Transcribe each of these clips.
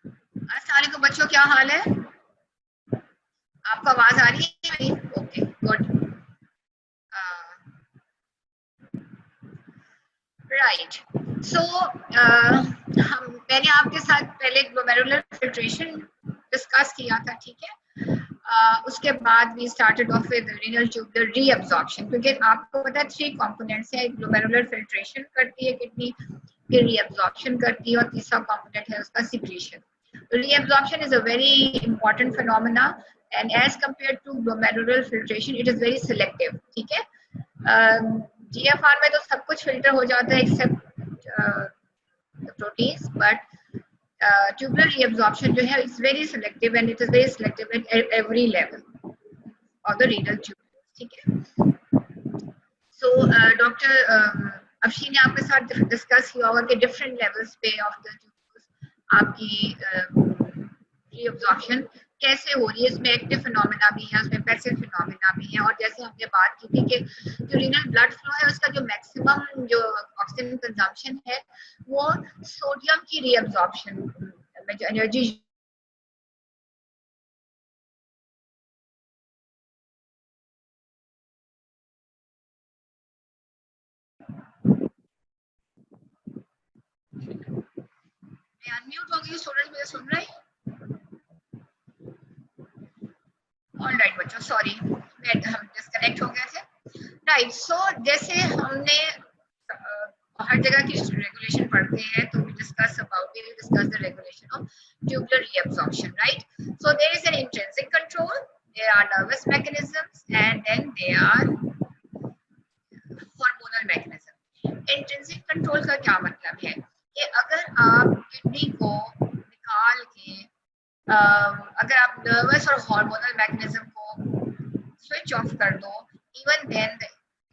अस्सलाम वालेकुम बच्चों, क्या हाल है? आपको आवाज आ रही है मेरी? Okay, good. राइट। सो मैंने आपके साथ पहले ग्लोमेरुलर फिल्ट्रेशन डिस्कस किया था, ठीक है। उसके बाद we started off with renal tubular reabsorption, क्योंकि आपको पता है 3 कंपोनेंट्स है। ग्लोमेरुलर फिल्ट्रेशन करती है किडनी, फिर रीअब्जॉर्प्शन करती है, और तीसरा कंपोनेंट है उसका secretion. Reabsorption is a very important phenomena, and as compared to glomerular filtration, it is very selective. ठीक है। जीएफआर में तो सब कुछ फिल्टर हो जाता है except proteins, but tubular reabsorption जो है it's very selective, and it is very selective at every level of the renal tubules. ठीक है। सो डॉक्टर अफशी ने आपके साथ डिस्कस किया होगा कि डिफरेंट लेवल्स पे ऑफ द tubules आपकी रीअब्जॉर्प्शन कैसे हो रही है। इसमें एक्टिव फिनोमेना भी है, उसमें पैसिव फिनोमेना भी है। और जैसे हमने बात की थी कि जो रीनल ब्लड फ्लो है उसका जो मैक्सिमम जो ऑक्सीजन कंजम्पशन है वो सोडियम की रीअब्जॉर्प्शन में जो एनर्जी अनम्यूट हो गई। स्टूडेंट मुझे सुन रहे हैं? ऑलराइट बच्चों, सॉरी, हम डिस्कनेक्ट हो गए थे। राइट। सो जैसे हमने हर जगह की रेगुलेशन पढ़ते हैं, तो we discuss about we discuss the regulation of tubular reabsorption, right? So there is an intrinsic control, there are nervous mechanisms, and then there are hormonal mechanism। intrinsic control का क्या मतलब है कि अगर आप किडनी को निकाल के अगर आप नर्वस और हार्मोनल मैकेनिज्म को स्विच ऑफ कर दो, even then the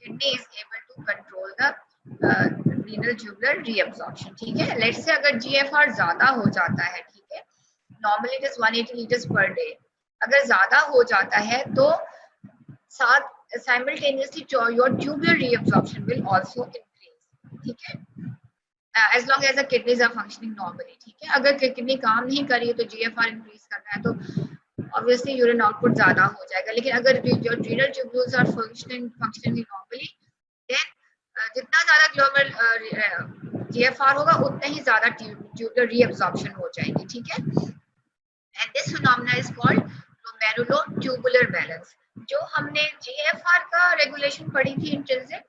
kidney is able to control the renal tubular reabsorption. ठीक है। लेट्स से अगर जीएफआर ज्यादा हो जाता है, ठीक है, normally it is 180 litres per day, अगर ज्यादा हो जाता है तो साथ simultaneously your tubular reabsorption will also increase. ठीक है, as long as the kidneys are functioning normally. ठीक है। अगर किडनी काम नहीं कर रही है तो जीएफआर इंक्रीज करना है तो ऑब्वियसली यूरिन आउटपुट ज्यादा हो जाएगा। लेकिन अगर जो renal tubules are functioning normally, then जितना ज्यादा जीएफआर होगा उतना ही ज्यादा ट्यूबुलर रीअब्जॉर्प्शन हो जाएगी। ठीक है। And this phenomena is called glomerulo-tubular balance. जो हमने जीएफआर का रेगुलेशन पढ़ी थी इंट्रिंसिक,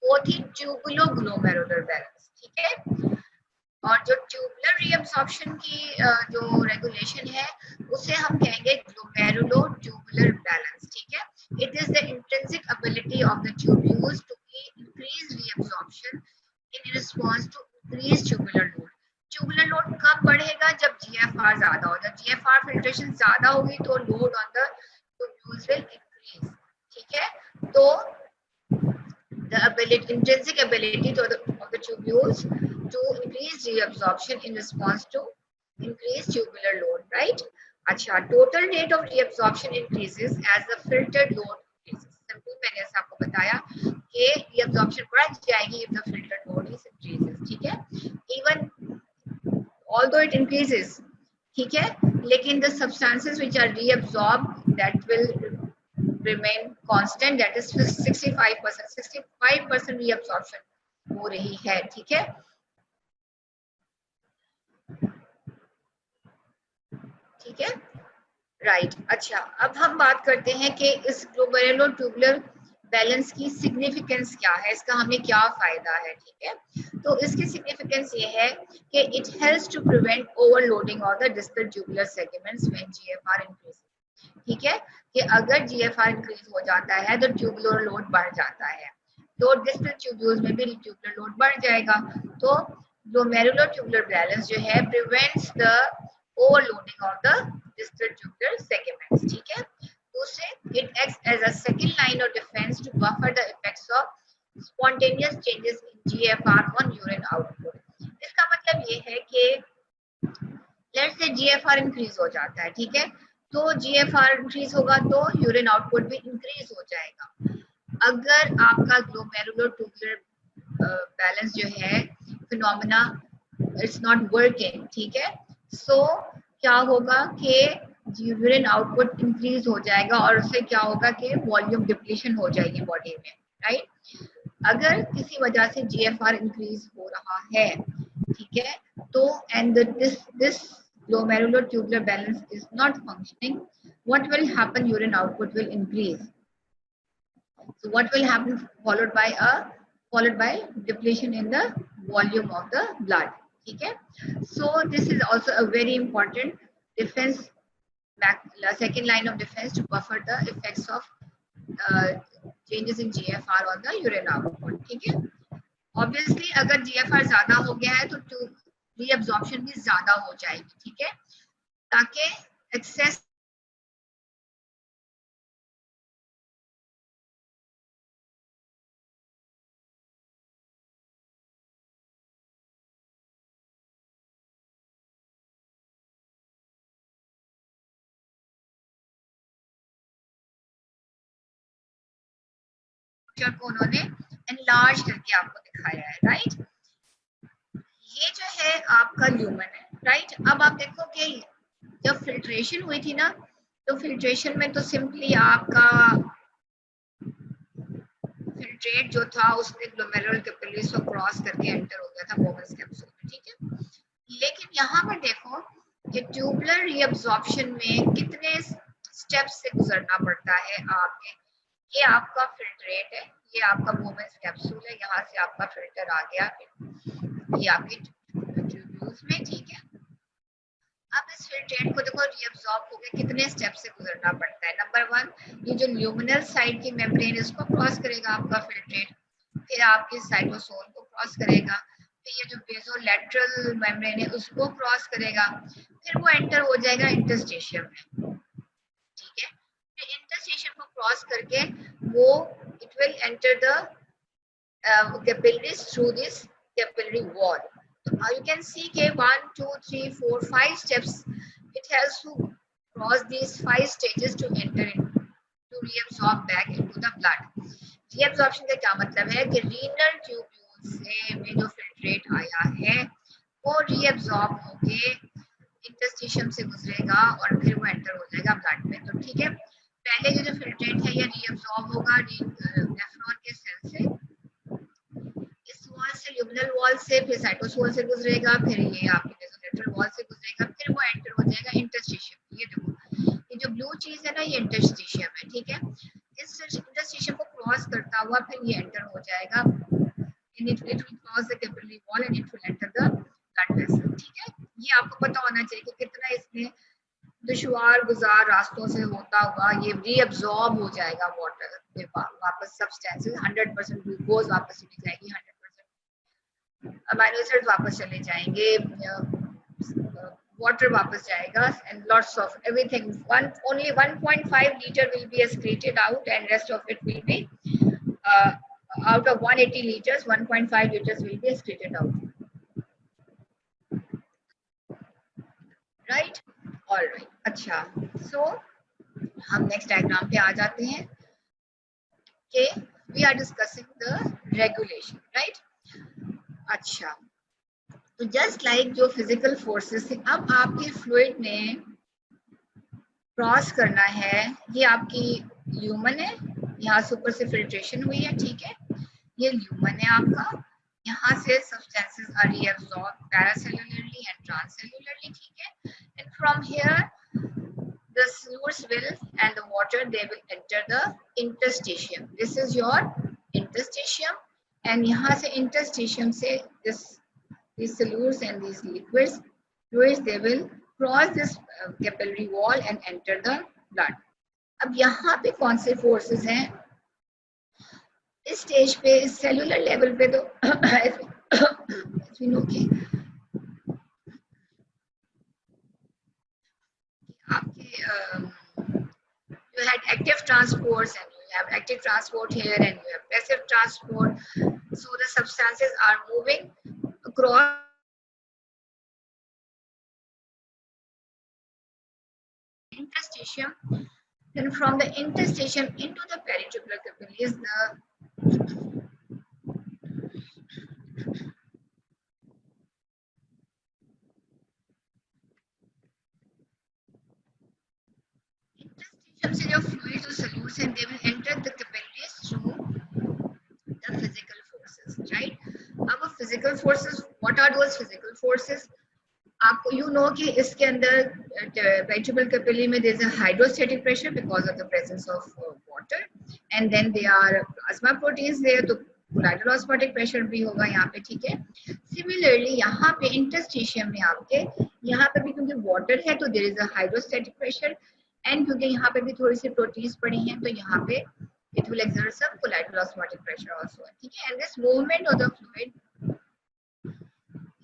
वो थी ट्यूबुलो-ग्लोमेरुलर बैलेंस। ठीक है। और जो ट्यूबुलर रीअब्जॉर्प्शन की जो रेगुलेशन है उसे हम कहेंगे ग्लोमेरुलो ट्यूबुलर बैलेंस। ठीक है। It is the intrinsic ability of the tubules to increase reabsorption in response to increase tubular load. Tubular load कब बढ़ेगा? जब जीएफआर ज्यादा हो। जब जीएफआर फिल्ट्रेशन ज्यादा होगी तो load on the tubules will increase. ठीक है। तो the ability, intrinsic ability of the tubules to increase reabsorption in response to increased tubular load, right? अच्छा, total rate of reabsorption increases as the filtered load increases। Simple मैंने ऐसा आपको बताया कि reabsorption बढ़ जाएगी if the filtered load is increases। ठीक है। even although it increases, ठीक है, लेकिन the substances which are reabsorbed that will remain constant, that is 65% reabsorption हो रही है। ठीक है। ठीक है। राइट। अच्छा, अब हम बात करते हैं कि इस ग्लोमेरुलो ट्यूबुलर बैलेंस की सिग्निफिकेंस क्या है, इसका हमें क्या फायदा है। ठीक है। तो इसकी सिग्निफिकेंस ये है कि it helps to prevent overloading of the distal tubular segments when GFR increase. ठीक है, कि अगर जीएफआर इंक्रीज हो जाता है तो ट्यूबुलर लोड बढ़ जाता है, तो डिस्टल ट्यूब्यूल्स में भी ट्यूबुलर लोड बढ़ जाएगा। तो ग्लोमेरुलर ट्यूबुलर बैलेंस जो है prevents the overloading of the distal tubular segments। ठीक है। दूसरे, it acts as a second line of defense to buffer the effects of spontaneous changes in GFR on urine output। इसका मतलब ये है कि लेट्स से जीएफआर इंक्रीज हो जाता है, ठीक है, तो जीएफआर इंक्रीज होगा तो यूरिन आउटपुट भी इंक्रीज हो जाएगा। अगर आपका ग्लोमेरुलर ट्यूबुलर बैलेंस जो है फिनोमेना इट्स नॉट वर्किंग, ठीक है, सो क्या होगा कि यूरिन आउटपुट इंक्रीज हो जाएगा और उससे क्या होगा कि वॉल्यूम डिप्लीशन हो जाएगी बॉडी में, राइट। अगर किसी वजह से जीएफआर इंक्रीज हो रहा है, ठीक है, तो and this glomerular balance is not functioning, what will happen? Urine output will increase. So what will happen? Followed by depletion in the volume of the blood. Okay. So this is also a very important defense, second line of defense to buffer the effects of changes in GFR on the urine output. ठीक है. Obviously अगर GFR ज्यादा हो गया है तो reabsorption भी ज्यादा हो जाएगी, ठीक है, ताकि एक्सेस को उन्होंने एनलार्ज करके आपको दिखाया है, राइट। ये जो है आपका ल्यूमन है, राइट। अब आप देखो कि जब फिल्ट्रेशन हुई थी ना, तो फिल्ट्रेशन में तो सिंपली आपका फिल्ट्रेट जो था उसने ग्लोमेरुलर कैपिलरीज को क्रॉस करके एंटर हो गया था बोवेन्स कैप्सूल में, ठीक है। लेकिन यहाँ पर देखो कि ट्यूबुलर रीअब्जॉर्प्शन में कितने स्टेप्स से गुजरना पड़ता है आपके। ये आपका फिल्ट्रेट है, ये आपका बोवेन्स कैप्सूल है, यहाँ से आपका फिल्टर आ गया, ये आपकी ट्यूब्यूल्स में, ठीक है। अब इस फिल्ट्रेट को देखो रीअब्सॉर्ब हो गया, कितने स्टेप से गुजरना पड़ता है। नंबर 1, ये जो ल्यूमिनल साइड की मेम्ब्रेन इसको क्रॉस करेगा आपका फिल्ट्रेट, फिर आपके साइटोसोल को क्रॉस करेगा, फिर ये जो बेसोलैटरल मेम्ब्रेन है उसको क्रॉस करेगा, फिर वो एंटर हो जाएगा इंटरस्टिशियम में, ठीक है। फिर इंटरस्टिशियम को क्रॉस करके वो it will enter the capillaries through this capillary wall. You can see कि 1, 2, 3, 4, 5 steps. It has to cross these 5 stages to enter in, to reabsorb back into the blood. Reabsorption का क्या मतलब है कि renal tubule से में जो filtrate आया है वो reabsorb होके इंटरस्टिशियम से गुजरेगा और फिर वो एंटर हो जाएगा ब्लड में। तो ठीक है, पहले जो फिल्ट्रेट है ये reabsorb होगा नेफ्रॉन के सेल से, वॉल से ल्यूमिनल वॉल से, फिर साइटोसोल से गुजरेगा, फिर ये आपके बेसोलैटरल वॉल से गुजरेगा, फिर वो एंटर हो जाएगा इंटरस्टिशियम। ये देखो ये जो ब्लू चीज है ना ये इंटरस्टिशियम है, ठीक है। इस इंटरस्टिशियम को क्रॉस करता हुआ फिर ये एंटर हो जाएगा in it will cross the capillary wall and it will enter the blood vessel, ठीक है। ये आपको पता होना चाहिए कि कितना इसमें दुश्वार गुजार रास्तों से होता हुआ ये रीअब्सॉर्ब हो जाएगा वाटर में, वापस सब्सटेंसेस 100% ग्लूकोज वापस चली जाएगी, 100% अमीनो एसिड्स वापस चले जाएंगे, वाटर वापस जाएगा and lots of everything. only 1.5 liter will be excreted out and rest of it will be out of 180 liters 1.5 liters will be excreted out, right? All right, अच्छा, so हम next diagram पे आ जाते हैं कि we are discussing the regulation, right. अच्छा, तो just like जो फिजिकल फोर्सेस थे, अब आपके फ्लूइड में क्रॉस करना है, ये आपकी ल्यूमन है, यहाँ से ऊपर से फिल्ट्रेशन हुई है, ठीक है, ये ल्यूमन है आपका, यहाँ से सब्सटेंसेस आर रीअब्सॉर्ब्ड पैरासेल्युलरली एंड ट्रांससेल्युलरली, ठीक है, and from here the sewers will and the water they will enter the interstitium. This is your interstitium, and यहाँ से interstitium से these sewers and these fluids they will cross this capillary wall and enter the blood. अब यहाँ पे कौन से forces हैं इस स्टेज पे, इस सेलुलर लेवल पे? तो as we know कि you had active transports and you have active transport here and you have passive transport, so the substances are moving across interstitium, then from the interstitium into the peritubular capillaries of fluids or solutes and they will enter the capillaries through the physical forces, right? अब physical forces, what are those physical forces? आपको you know कि इसके अंदर vegetable capillary में there is a hydrostatic pressure because of the presence of water, and then there are plasma proteins there, तो colloidal osmotic pressure भी होगा यहाँ पे, ठीक है. Similarly यहाँ पे interstitium में आपके यहाँ पे भी क्योंकि water है तो there is a hydrostatic pressure, and क्योंकि यहाँ पे भी थोड़ी सी proteins पड़ी हैं तो यहाँ पे it will exert some colloidal osmotic pressure also, ठीक है. And this movement of the fluid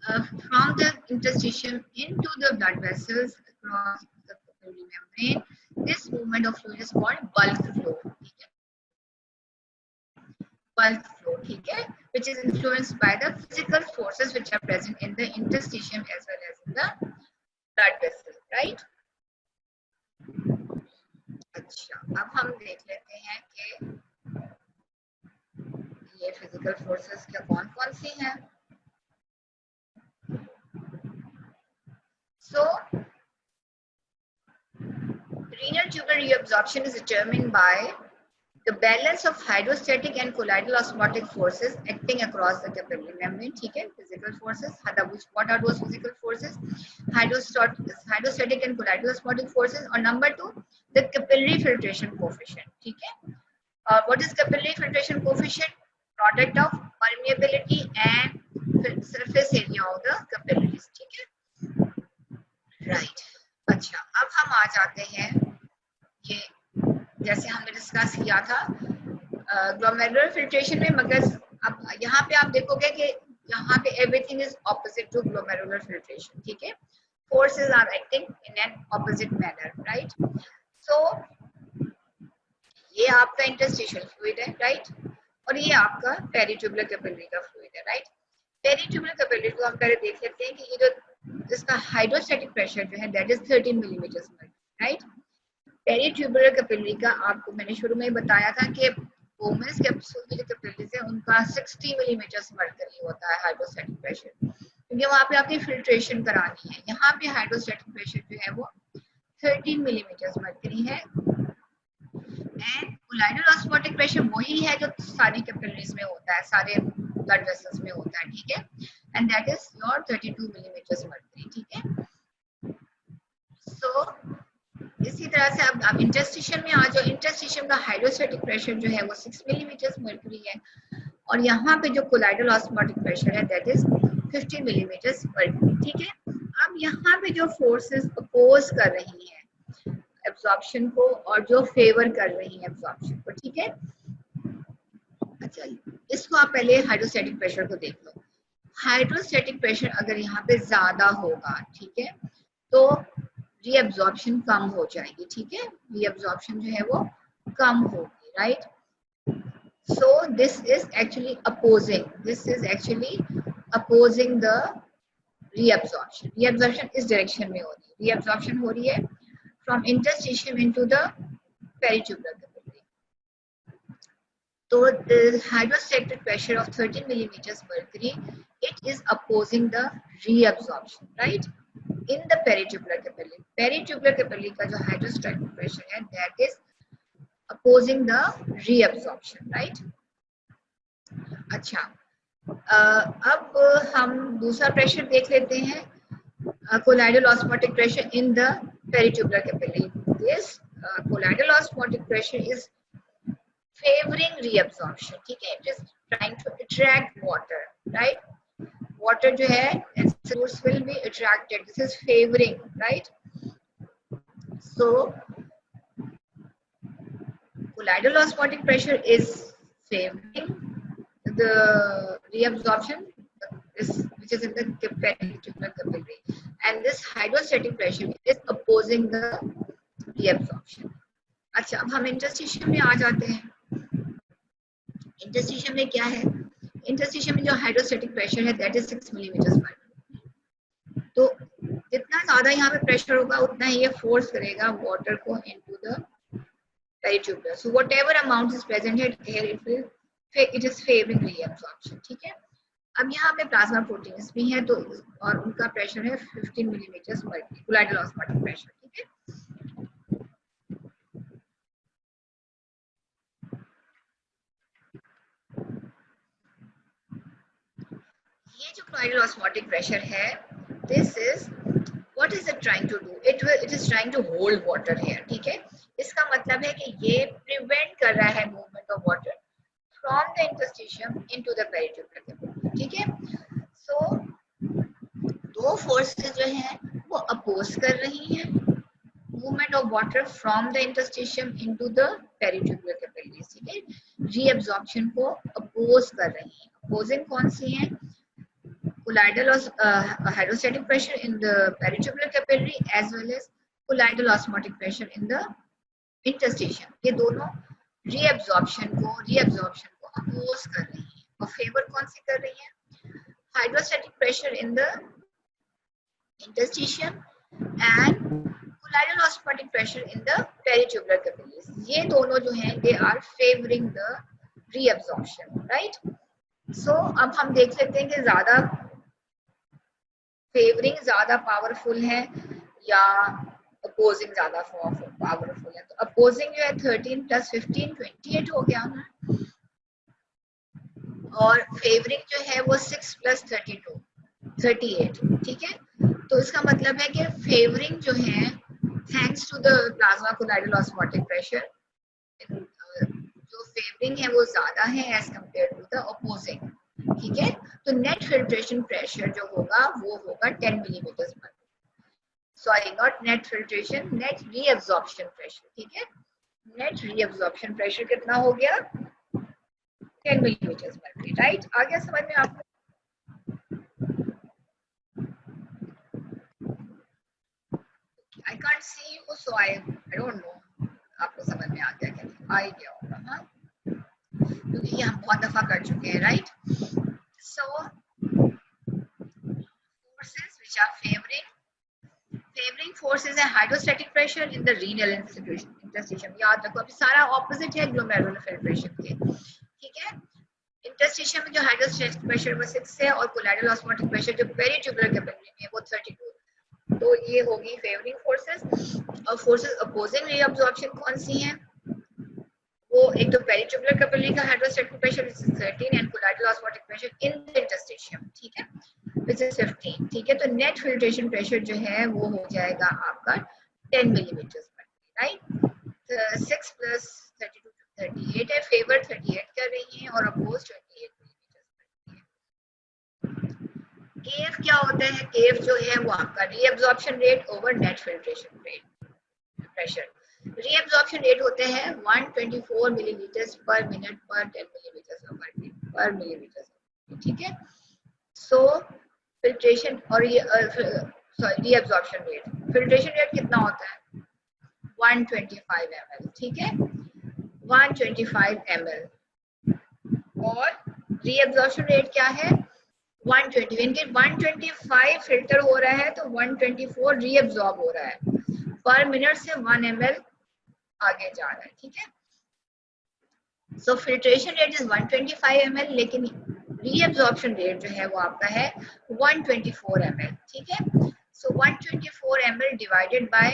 from the interstitium into the blood vessels across the capillary membrane, this movement of fluid is called bulk flow, ठीक है. Bulk flow, ठीक है, which is influenced by the physical forces which are present in the interstitium as well as in the blood vessel, right? अच्छा, अब हम देख लेते हैं कि ये फिजिकल फोर्सेस क्या कौन-कौन सी हैं. So, renal tubular reabsorption is determined by the balance of hydrostatic and colloidal osmotic forces acting across the capillary membrane, ठीक है. Physical forces, what are those physical forces? Hydrostatic and colloidal osmotic forces. और number 2, the capillary filtration coefficient, ठीक है. What is capillary filtration coefficient? Product of permeability and surface area of the capillaries, ठीक है. Right. अच्छा, अब हम आ जाते हैं ये जैसे हमने डिस्कस किया था ग्लोमेरुलर फिल्ट्रेशन में, मगर अब यहाँ पे आप देखोगे कि यहाँ पे everything is opposite to glomerular filtration, ठीक है. Forces are acting in an opposite manner, right. So ये आपका इंटरस्टिशियल फ्लूइड है, राइट, और ये आपका पेरिट्यूबुलर कैपिलरी का फ्लूइड है, राइट. पेरिट्यूबुलर कैपिलरी को हम पहले देख लेते हैं कि ये जो जिसका हाइड्रोस्टैटिक प्रेशर जो है that is 13 millimetre, right. Peritubular capillary का आपको मैंने शुरू में ही बताया था कि बोमेंस कैप्सूल की जो कैपिलरीज है उनका 60 मिलीमीटर मर्करी होता है हाइड्रोस्टैटिक प्रेशर, क्योंकि वहां पे आपकी फिल्ट्रेशन करानी है. यहाँ पे हाइड्रोस्टैटिक प्रेशर जो है वो 13 मिलीमीटर मर्करी है. एंड कोलाइडल ऑस्मोटिक प्रेशर वही है जो सारी कैपिलरीज में होता है, सारे ब्लड वेसल्स में होता है, ठीक है. And that is your 32 millimetre mercury, ठीक है. सो इसी तरह से अब आप इंटरस्टिशियम में आ जाओ. इंटरस्टिशियम का हाइड्रोस्टैटिक प्रेशर जो है वो 6 मिलीमीटर मर्करी है, और यहाँ पे जो कोलाइडल ऑस्मोटिक प्रेशर है दैट इज 50 मिलीमीटर मर्करी, ठीक है. अब यहाँ पे जो फोर्सेस अपोज कर रही हैं एब्जॉर्प्शन को और जो फेवर कर रही हैं एब्जॉर्प्शन को, ठीक है. अच्छा, इसको आप पहले हाइड्रोस्टैटिक प्रेशर को देख लो. हाइड्रोस्टैटिक प्रेशर अगर यहाँ पे ज्यादा होगा, ठीक है, तो रीअब्जॉर्प्शन कम हो जाएगी, ठीक है. रीअब्जॉर्प्शन जो है वो कम होगी, right. So this is actually opposing the reabsorption. Reabsorption इस डायरेक्शन में हो रही है. रीअब्जॉर्प्शन हो रही है from interstitium into the peritubular capillary. तो the hydrostatic pressure of 13 millimetre mercury it is opposing the reabsorption, right, in the peritubular capillary. Peritubular capillary का जो hydrostatic pressure है that is opposing the reabsorption, right. अच्छा, अब हम दूसरा pressure देख लेते हैं, colloidal osmotic pressure in the peritubular capillary. This colloidal osmotic pressure is favoring reabsorption, ठीक है. It is trying to attract water, right. Water जो है source will be attracted. This is favoring, right. So colloidal osmotic pressure is favoring the reabsorption which is in the peritubular capillary, and this hydrostatic pressure is opposing the reabsorption. अच्छा, अब हम interstitium में आ जाते हैं. Interstitium में क्या है? Interstitium में जो हाइड्रोस्टैटिक प्रेशर है दैट इज 6 मिलीमीटर मर्करी. तो जितना ज्यादा यहाँ पे प्रेशर होगा उतना ही ये फोर्स करेगा वाटर को into the peritubular. So whatever amount is present here it is favouring reabsorption, ठीक है. अब यहाँ पे प्लाज्मा प्रोटीन्स भी हैं तो और उनका प्रेशर है 15 millimetre mercury, colloidal osmotic pressure, ठीक है. ये जो क्लोराइडल ऑस्मोटिक प्रेशर है, this is what is it trying to do? It is trying to hold water here. ठीक है, इसका मतलब है कि ये prevent कर रहा है movement of water from the interstitium into the peritubular capillary. ठीक है, so दो forces जो हैं वो oppose कर रही हैं movement of water from the interstitium into the peritubular capillaries. ठीक है, reabsorption को oppose कर रही हैं. Opposing कौन सी हैं? Colloidal hydrostatic pressure in the peritubular capillary as well as colloidal osmotic pressure in the interstitium. ये दोनों reabsorption को oppose कर रही हैं और favor कौन सी कर रही हैं? Hydrostatic pressure in the interstitium and colloidal osmotic pressure in the peritubular capillaries. ये दोनों जो हैं they are favoring the reabsorption, right? So अब हम देख सकते हैं कि ज्यादा फेवरिंग ज्यादा पावरफुल है या अपोजिंग ज्यादा पावरफुल है. तो अपोजिंग जो है 13 + 15 28 हो गया ना, और फेवरिंग जो है वो 6 + 32 38. ठीक है, तो इसका मतलब है कि फेवरिंग जो है thanks to the plasma colloidal osmotic pressure, जो फेवरिंग है वो ज्यादा है as compare to the opposing. ठीक है, तो नेट फिल्ट्रेशन प्रेशर जो होगा वो होगा 10 मिलीमीटर पर. Sorry, not net filtration, net reabsorption pressure. ठीक है, नेट रीअब्जॉर्प्शन प्रेशर कितना हो गया? 10 मिलीमीटर पर. राइट, आ गया समझ में आपको? I can't see you, so I don't know आपको समझ में आ गया क्या? आ ही गया होगा. हाँ, क्योंकि ये हम बहुत दफा कर चुके हैं. Right, so forces which are favoring forces है hydrostatic pressure in the renal interstitium. याद रखो, अभी सारा ऑपोजिट है ग्लोमेरुलर फिल्ट्रेशन के. ठीक है, इंटरस्टिशियम में जो हाइड्रोस्टैटिक प्रेशर वो 6 है और कोलाइडल ऑस्मोटिक प्रेशर जो पेरिट्यूबुलर कैपिलरी में है वो 32. तो ये होगी फेवरिंग फोर्सेस. और फोर्सेस अपोजिंग रीअब्जॉर्प्शन कौन सी हैं? वो एक तो पेरिट्यूबुलर कैपिलरी का hydrostatic pressure is 13 and colloidal osmotic pressure in the interstitium. ठीक है, विच इज 15. ठीक है, तो नेट फिल्ट्रेशन प्रेशर जो है वो हो जाएगा आपका 10 मिलीमीटर पर. राइट, 6 + 32 38 है. फेवर 38 कर रही है और अपोज 28 मिलीमीटर पर. केएफ क्या होता है? केएफ जो है वो आपका reabsorption rate over net filtration rate pressure. Reabsorption rate होते हैं 124 मिलीलीटर पर मिनट पर 10 मिलीमीटर पर मिलीमीटर. ठीक है, सो फिल्ट्रेशन और ये sorry reabsorption rate, filtration rate कितना होता है? 125 ml. ठीक है, 125 ml. और रीअब्जॉर्प्शन रेट क्या है? 120. इनके 125 फिल्टर हो रहा है तो 124 रीअब्सॉर्ब हो रहा है. पर मिनट से 1 ml आगे जा रहा है. ठीक है, so filtration rate is 125 ml, लेकिन रीअब्सॉर्प्शन रेट जो है वो आपका है 124 ml. ठीक है, so 124 ml divided by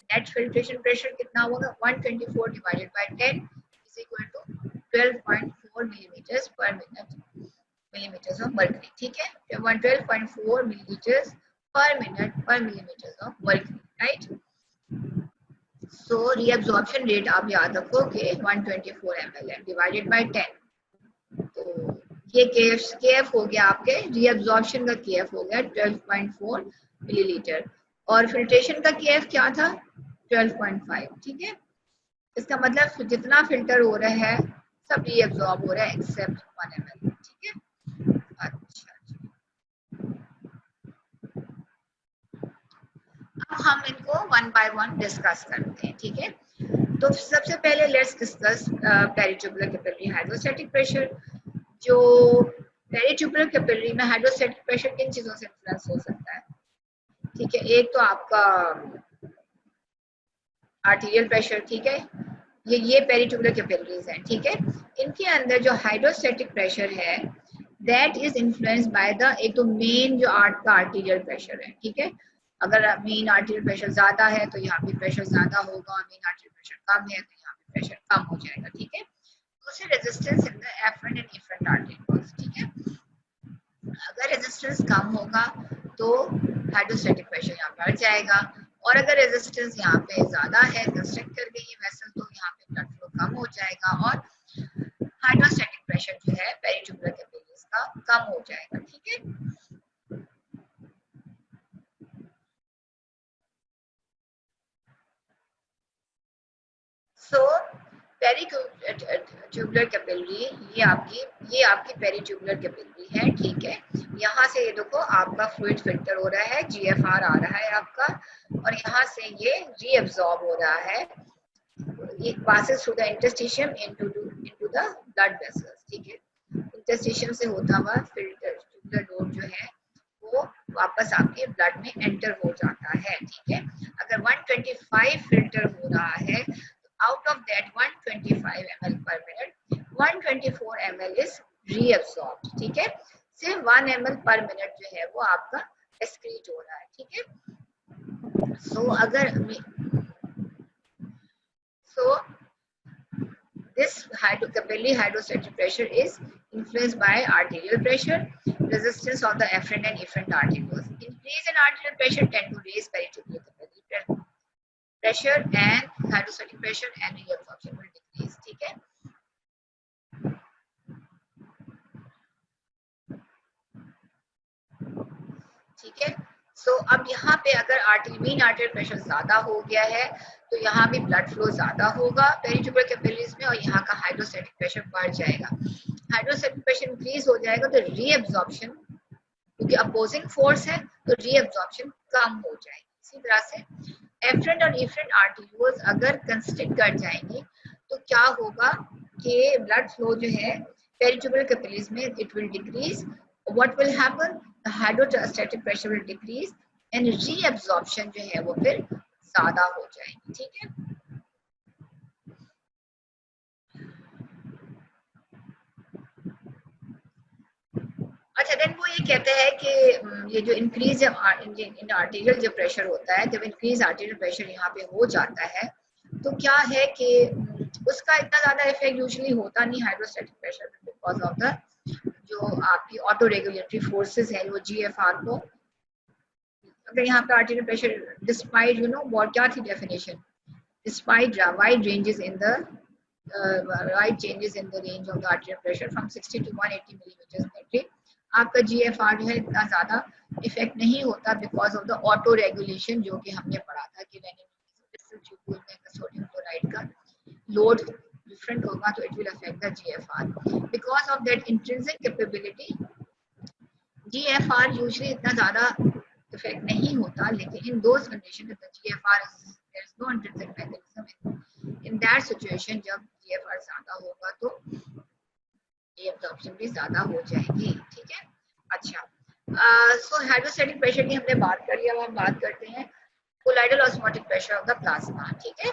net filtration pressure कितना होगा? 124 divided by 10 is equal to 12.4 millimetre per millimetre of mercury. ठीक है, 12.4 millilitre per minute per millimetre of mercury. Right, so reabsorption rate आप याद रखो कि 124 ml है डिवाइडेड बाय 10. तो ये केएफ हो गया आपके रीअब्जॉर्प्शन का केएफ हो गया 12.4 मिलीलीटर और फिल्ट्रेशन का केएफ क्या था? 12.5. ठीक है, इसका मतलब जितना फिल्टर हो रहा है सब रीअब्जॉर्ब हो रहा है एक्सेप्ट 1 ml. ठीक है, अच्छा, अब हम इनको वन बाय वन डिस्कस करते हैं. ठीक है, तो सबसे पहले let's discuss peritubular capillary hydrostatic pressure. जो पेरिट्यूबुलर कैपिलरी में हाइड्रोस्टैटिक प्रेशर किन चीजों से इन्फ्लुएंस हो सकता है? ठीक है, एक तो आपका आर्टीरियल प्रेशर. ठीक है, ये पेरिट्यूबुलर कैपिलरीज हैं. ठीक है, इनके अंदर जो हाइड्रोस्टैटिक प्रेशर है that is influenced by the एक तो मेन जो आर्टीरियल प्रेशर है. ठीक है, अगर मेन आर्टीरियल प्रेशर ज्यादा है तो यहाँ पे प्रेशर ज्यादा होगा, मेन आर्टीरियल प्रेशर कम है तो यहाँ पे प्रेशर कम हो जाएगा. ठीक है, दूसरे resistance in the afferent and efferent arteries. ठीक है, अगर रेजिस्टेंस कम होगा तो हाइड्रोस्टैटिक प्रेशर यहाँ बढ़ जाएगा, और अगर रेजिस्टेंस यहाँ पे ज्यादा है, कंस्ट्रक्ट कर गई है वेसल, तो यहाँ पे ब्लड फ्लो कम हो जाएगा और हाइड्रोस्टैटिक प्रेशर जो है पेरिट्यूबुलर कैपिलरीज का कम हो जाएगा। ठीक है, सो पेरिट्यूबुलर कैपिलरी, ये आपकी पेरिट्यूबुलर कैपिलरी है। ठीक है, यहाँ से ये देखो आपका फ्लूइड फिल्टर हो रहा है, जीएफआर आ रहा है आपका, और यहाँ से ये रीअब्सॉर्ब हो रहा है, ये passes through the interstitium into the blood vessels। ठीक है, इंटरस्टिशियम से होता हुआ फिल्टर ट्यूबुलर लोड जो है वो वापस आपके ब्लड में एंटर हो जाता है। ठीक है, अगर 125 फिल्टर हो रहा है, out of that 125 ml per minute 124 ml is reabsorbed. ठीक है, सिर्फ 1 ml per minute जो है वो आपका एक्सक्रीट हो रहा है। ठीक है, so this capillary hydrostatic pressure is influenced by arterial pressure, resistance of the afferent and efferent arterioles. Increase in arterial pressure tend to raise peritubular capillary pressure, and hydrostatic pressure and reabsorption will decrease। ठीक है, ठीक है, सो अब यहाँ पे अगर mean arterial pressure ज्यादा हो गया है तो यहाँ भी ब्लड फ्लो ज्यादा होगा पेरिट्यूबुलर कैपिलरीज में, और यहाँ का हाइड्रोस्टैटिक प्रेशर बढ़ जाएगा। हाइड्रोस्टैटिक प्रेशर इंक्रीज हो जाएगा तो रीअब्सॉर्प्शन, क्योंकि अपोजिंग फोर्स है तो रीअब्सॉर्प्शन कम हो जाएगी। इसी तरह से एफरेंट और इफरेंट आर्टरीज अगर कंस्ट्रिक्ट कर जाएंगे तो क्या होगा कि ब्लड फ्लो जो है पेरिट्यूबुलर कैपिलरीज में it will decrease. What will happen, the hydrostatic pressure will decrease and reabsorption जो है वो फिर ज्यादा हो जाएगी। ठीक है, अच्छा, देन वो ये कहते हैं कि ये जो इंक्रीज इन आर्टीरियल जो प्रेशर होता है, जब इंक्रीज आर्टीरियल प्रेशर यहाँ पे हो जाता है तो क्या है कि उसका इतना ज्यादा इफेक्ट यूजुअली होता नहीं हाइड्रोस्टैटिक प्रेशर में, बिकॉज ऑफ द जो आपकी ऑटो रेगुलेटरी फोर्सेस है वो जीएफआर को, अगर यहाँ पे आर्टीरियल प्रेशर डिस्पाइट व्हाट क्या थी definition, despite wide ranges in the wide changes in the range of the arterial pressure from 60 to 180 millimeters mercury, आपका जीएफआर जो है इतना ज्यादा इफेक्ट नहीं होता because of the auto regulation, जो कि हमने पढ़ा था कि ट्यूब्यूल में सोडियम क्लोराइड का लोड डिफरेंट होगा तो it will affect the GFR. Because of that intrinsic capability GFR usually इतना ज्यादा इफेक्ट नहीं होता, लेकिन in those condition the GFR there is no intrinsic mechanism, in that situation जब जीएफआर ज्यादा होगा तो एब्जॉर्प्शन भी ज्यादा हो जाएगी। ठीक है, अच्छा, सो हाइड्रोस्टैटिक प्रेशर की हमने बात कर लिया, अब हम बात करते हैं colloidal osmotic pressure of the plasma. ठीक है,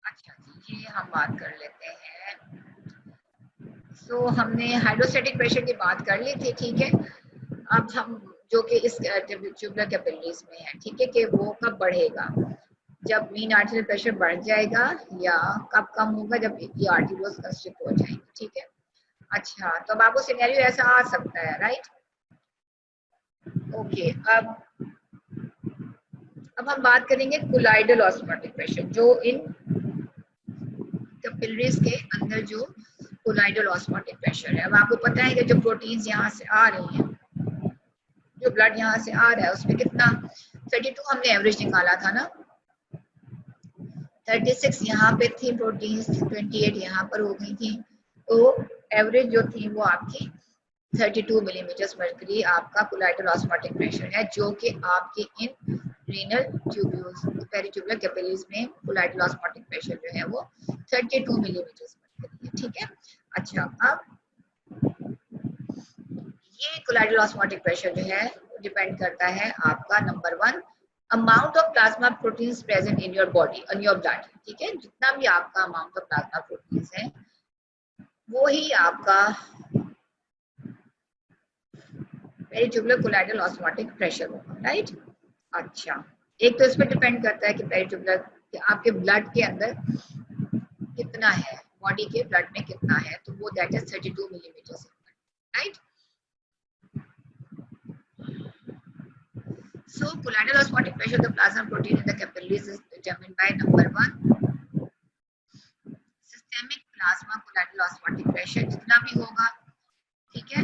अच्छा जी, ये हम बात कर लेते हैं। सो हमने हाइड्रोस्टैटिक प्रेशर की बात कर ली थी। ठीक है, अब हम जो कि इस ट्यूबुलर कैपिलरीज में है, ठीक है, कि वो कब बढ़ेगा, जब मीन आर्टेरियल प्रेशर बढ़ जाएगा, या कब कम होगा, जब ये आर्टरीज कंस्ट्रिक्ट हो जाएंगे। ठीक है, अच्छा, तो अब आपको सिनेरियो ऐसा आ सकता है, राइट? ओके, अब हम बात करेंगे कोलाइडल ऑस्मोटिक प्रेशर, जो इन कैपिलरीज के अंदर जो कोलाइडल ऑस्मोटिक प्रेशर है। अब आपको पता है कि जो प्रोटीन्स यहाँ से आ रही हैं, जो ब्लड यहाँ से आ रहा है उसमें कितना 32 हमने एवरेज निकाला था ना, 36 यहाँ पे थी प्रोटीन्स, 28 यहाँ पर हो गई थी, तो एवरेज जो थी वो आपकी 32 मिलीमीटर मर्करी आपका कोलाइडल ऑस्मोटिक प्रेशर है, जो कि आपके इन रीनल ट्यूब्यूल्स पेरिट्यूबुलर कैपिलरीज में कोलाइडल ऑस्मोटिक प्रेशर जो है वो 32 मिलीमीटर मर्करी है। ठीक है, अच्छा, अब ये कोलाइडल ऑस्मोटिक प्रेशर जो है डिपेंड करता है आपका number 1 amount of plasma proteins present in your body, in your blood. ठीक है, जितना भी आपका अमाउंट ऑफ प्लाज्मा प्रोटीन्स है वो ही आपका पेरिट्यूबुलर कोलाइडल ऑस्मोटिक प्रेशर होगा, राइट? अच्छा, एक तो इस पर डिपेंड करता है कि पेरिट्यूबुलर आपके ब्लड के अंदर कितना है, बॉडी के ब्लड में कितना है, तो वो that is 32 millimetre, right. So colloidal osmotic pressure of the plasma protein in the capillaries is determined by number 1 systemic plasma colloidal osmotic pressure, जितना भी होगा, ठीक है,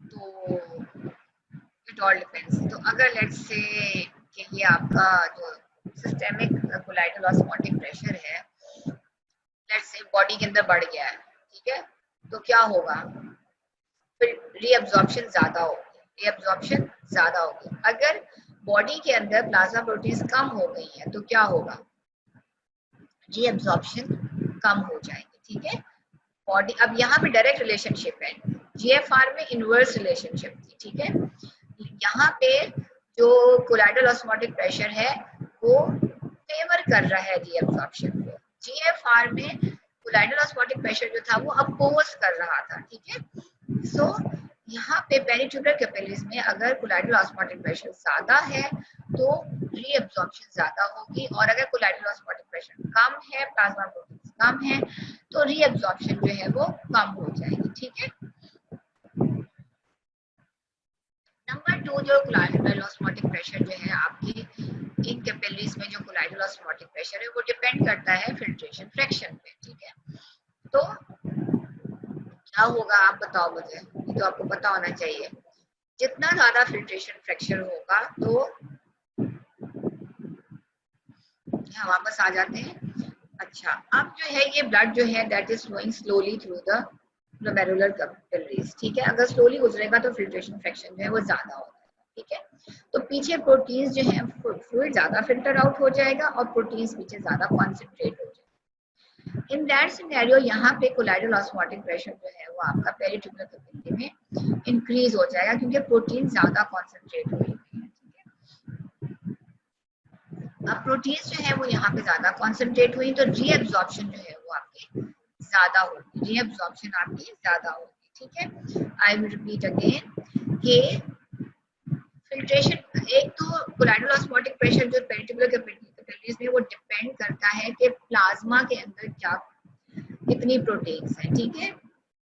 तो इट ऑल डिपेंड्स। तो अगर लेट्स से कि ये आपका जो सिस्टेमिक कोलाइडल ऑस्मोटिक प्रेशर है, लेट्स से बॉडी के अंदर बढ़ गया है, ठीक है, तो क्या होगा, फिर रीअब्जॉर्प्शन ज्यादा होगी, रीअब्जॉर्प्शन ज्यादा होगी। अगर बॉडी के अंदर प्लाज्मा प्रोटीन्स कम हो गई है तो क्या होगा, रीअब्जॉर्प्शन कम हो जाएगी, ठीक है। बॉडी, अब यहाँ पे डायरेक्ट रिलेशनशिप है, जीएफआर में इनवर्स रिलेशनशिप थी, ठीक है। यहाँ पे जो कोलाइडल ऑस्मोटिक प्रेशर है वो फेवर कर रहा है रीअब्जॉर्प्शन को, जीएफआर में कोलाइडल ऑस्मोटिक प्रेशर जो था वो अपोज कर रहा था, ठीक है। सो यहाँ पे पेरिट्यूबुलर कैपिलरीज में अगर कोलाइडल ऑस्मोटिक प्रेशर ज्यादा है तो रीअब्जॉर्प्शन ज्यादा होगी, और अगर कोलाइडल ऑस्मोटिक प्रेशर कम है, प्लाज्मा प्रोटीन्स कम है, तो रीअब्जॉर्प्शन जो है वो कम हो जाएगी, ठीक है। नंबर 2 जो कोलाइडल ऑस्मोटिक प्रेशर जो है आपकी इन कैपिलरीज में, जो कोलाइडल ऑस्मोटिक प्रेशर है वो डिपेंड करता है फिल्ट्रेशन फ्रैक्शन पे, ठीक है। तो क्या होगा आप बताओ मुझे, ये तो आपको पता होना चाहिए। जितना ज्यादा फिल्ट्रेशन फ्रैक्शन होगा तो यहाँ वापस आ जाते हैं। अच्छा, अब जो है ये ब्लड जो है that is flowing slowly through the glomerular capillaries, ठीक है। अगर स्लोली गुजरेगा तो फिल्ट्रेशन फ्रैक्शन जो है वो ज्यादा होगा, ठीक है। तो पीछे प्रोटीन्स जो है, फ्लूइड ज्यादा फिल्टर आउट हो जाएगा और प्रोटीन्स पीछे ज्यादा कॉन्सेंट्रेट हो जाएगा। इन दैट सिनेरियो यहाँ पे कोलाइडल ऑस्मोटिक प्रेशर जो है वो आपका पेरिट्यूबुलर कैपिलरी में इंक्रीज हो जाएगा क्योंकि प्रोटीन ज्यादा कॉन्सेंट्रेट हुई है, ठीक है। अब प्रोटीन्स जो है वो यहाँ पे ज्यादा कॉन्सेंट्रेट हुई तो रीअब्जॉर्प्शन जो है वो आपकी ज्यादा होगी, रीअब्जॉर्प्शन आपकी ज्यादा होगी, ठीक है। आई विल रिपीट अगेन कि फिल्ट्रेशन, एक तो कोलाइडल ऑस्मोटिक प्रेशर जो पेरिट्यूबुलर कैपिलरीज में वो डिपेंड करता है कि प्लाज्मा के अंदर क्या कितनी प्रोटीन्स हैं, ठीक है,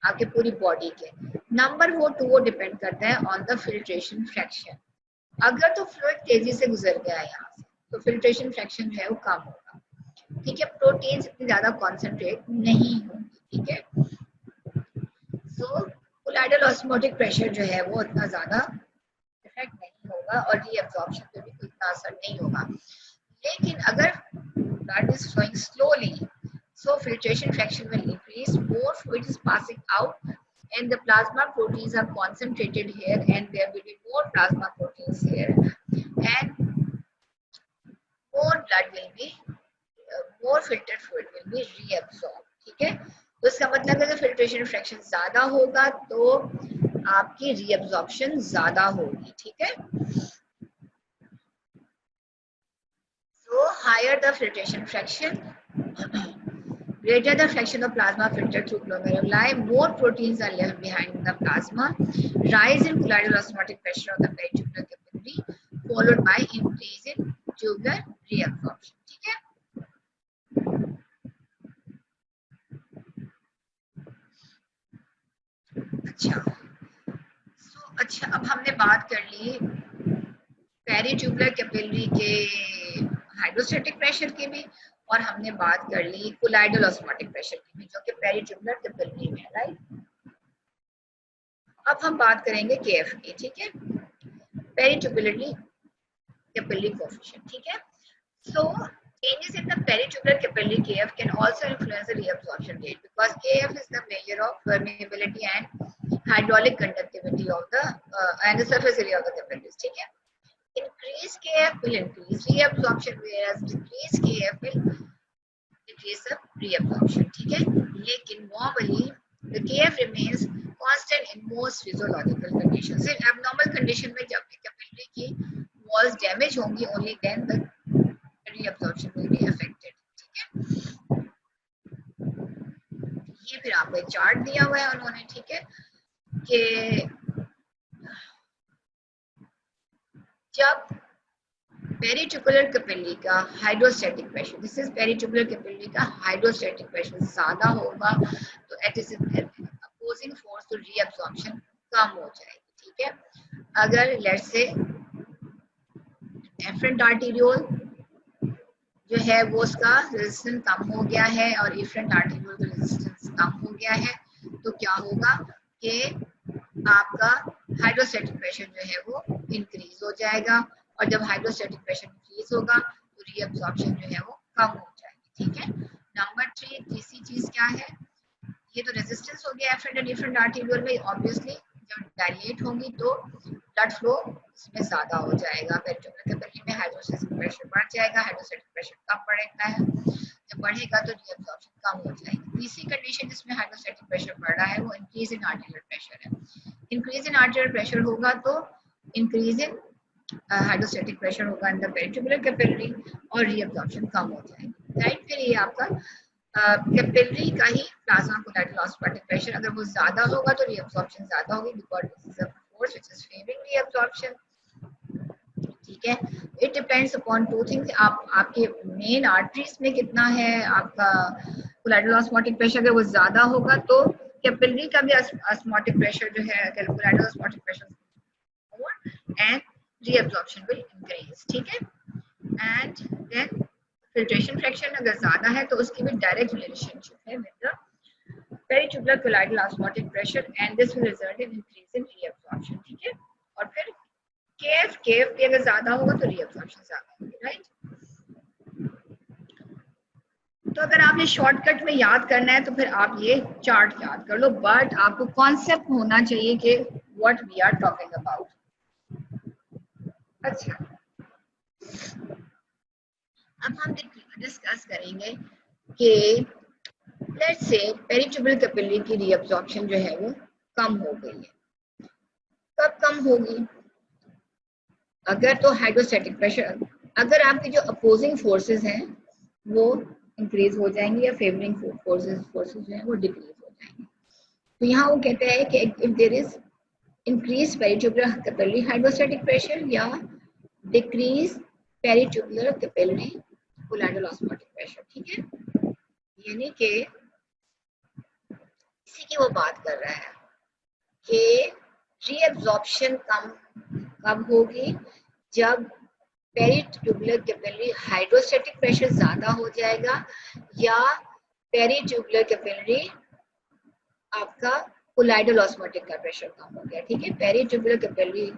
आपके पूरी बॉडी के। नंबर वो डिपेंड करता है ऑन द फिल्ट्रेशन फ्रैक्शन। अगर तो फ्लूइड तेजी से गुजर गया है यहाँ से तो फिल्ट्रेशन फ्रैक्शन जो है वो कम होगा, ठीक है, प्रोटीन्स इतनी ज्यादा कॉन्सेंट्रेट नहीं होंगी, ठीक है। सो कोलाइडल ऑस्मोटिक प्रेशर जो है वो इतना ज्यादा इफेक्ट नहीं होगा और रीअब्जॉर्प्शन पे भी कोई इतना असर नहीं होगा। लेकिन अगर blood is flowing slowly so filtration fraction will increase, more fluid is passing out and the plasma proteins are concentrated here and there will be more plasma proteins here and more blood will be more filtered fluid will be reabsorbed, ठीक है। तो इसका मतलब है कि filtration fraction ज्यादा होगा तो आपकी रीअब्जॉर्प्शन ज्यादा होगी, ठीक है। So higher the filtration fraction, greater the fraction of plasma filtered through glomeruli, more proteins are left behind in the plasma. Rise in colloidal osmotic pressure of the peritubular capillary, followed by increase in tubular reabsorption. ठीक है। अच्छा, अब हमने बात कर ली peritubular capillary के hydrostatic pressure की भी और हमने बात कर ली कोलाइडल ऑस्मोटिक प्रेशर की भी जो कि पेरिट्यूबुलर कैपिलरी में है, राइट। अब हम बात करेंगे केएफ की, ठीक है, पेरिट्यूबुलरी कैपिलरी कोएफिशिएंट, ठीक है। सो changes in the peritubular capillary KF can also influence the reabsorption rate because KF is the measure of permeability and hydraulic conductivity of the and the surface area of the capillaries, ठीक है। Increase KF will increase reabsorption whereas decrease KF will decrease the reabsorption, ठीक है। लेकिन normally the KF remains constant in most physiological conditions. In abnormal condition में जब capillary की walls damage होंगी only then the reabsorption will be affected, ठीक है। ये फिर आपको एक चार्ट दिया हुआ है उन्होंने, ठीक है, कि जब पेरिट्यूबुलर कैपिलरी का hydrostatic pressure, this is peritubular capillary का हाइड्रोस्टैटिक प्रेशर ज्यादा होगा तो एट इज अपोजिंग फोर्स तो रीअब्सॉर्प्शन कम हो जाएगी, ठीक है। अगर लेट्स से एफरेंट आर्टीरियोल जो है वो उसका रेजिस्टेंस कम हो गया है और इफरेंट आर्टीरियोल का रेजिस्टेंस कम हो गया है, तो क्या होगा कि आपका हाइड्रोस्टैटिक प्रेशर जो है वो इंक्रीज हो जाएगा, और जब हाइड्रोस्टैटिक प्रेशर इंक्रीज होगा तो रीअब्सॉर्प्शन जो है वो कम हो जाएगी, ठीक है। नंबर 3 तीसरी चीज क्या है, ये तो रेजिस्टेंस हो गया एफरेंट एंड डिफरेंट आर्टीरियोल में, ऑब्वियसली जब डायलेट होंगी तो ब्लड फ्लो इसमें ज्यादा हो जाएगा, पेरिट्यूबुलर कैपिलरी में हाइड्रोस्टैटिक प्रेशर बढ़ जाएगा, हाइड्रोस्टैटिक प्रेशर कम बढ़ता है, जब बढ़ेगा तो रीअब्सॉर्प्शन कम हो जाएगी। तीसरी कंडीशन जिसमें हाइड्रोस्टैटिक प्रेशर बढ़ रहा है वो इंक्रीज इन आर्टीरियल प्रेशर है। इंक्रीज इन आर्टीरियल प्रेशर होगा तो इंक्रीज इन हाइड्रोस्टैटिक प्रेशर होगा इन द पेरिट्यूबुलर कैपिलरी और रीअब्सॉर्प्शन कम हो जाएगी, राइट। फिर ये आपका कैपिलरी का ही प्लाज्मा कोलैटरल ऑस्मोटिक प्रेशर अगर वो ज्यादा होगा तो रीअब्सॉर्प्शन ज्यादा होगी because this is a force which is favouring reabsorption, ठीक है। It depends upon two things, आप आपके मेन आर्टरीज में कितना है आपका कोलैटरल ऑस्मोटिक प्रेशर, अगर वो ज्यादा होगा तो कैपिलरी का भी ऑस्मोटिक प्रेशर जो है collateral osmotic pressure more and reabsorption will increase, ठीक है। and then filtration fraction अगर ज्यादा है तो उसकी भी डायरेक्ट रिलेशनशिप है with the peritubular colloidal osmotic pressure and this will result in increase in reabsorption, ठीक है। और फिर केएफ भी अगर ज्यादा होगा तो reabsorption ज्यादा होगी, राइट। तो अगर आपने शॉर्टकट में याद करना है तो फिर आप ये चार्ट याद कर लो, बट आपको कॉन्सेप्ट होना चाहिए कि what we are talking about. अच्छा, अब हम डिस्कस करेंगे कि लेट्स से पेरिट्यूबुलर कैपिलरी की रीअब्सॉर्प्शन जो है वो कम हो गई है, कब कम होगी, अगर तो हाइड्रोस्टैटिक प्रेशर, अगर आपके जो अपोजिंग फोर्सेस हैं वो इंक्रीज हो जाएंगे या फेवरिंग फोर्सेस जो है वो डिक्रीज हो जाएंगे। तो यहाँ वो कहते हैं कि if there is increase peritubular capillary hydrostatic pressure या decrease peritubular capillary collateral osmotic pressure, ठीक है। यानी कि इसी की वो बात कर रहा है कि रीअब्सॉर्प्शन कब होगी, जब पेरिट्यूबुलर कैपिलरी हाइड्रोस्टैटिक प्रेशर ज्यादा हो जाएगा या पेरिट्यूबुलर कैपिलरी आपका कोलॉइडल ऑस्मोटिक का प्रेशर कम हो गया, ठीक है। Peritubular capillary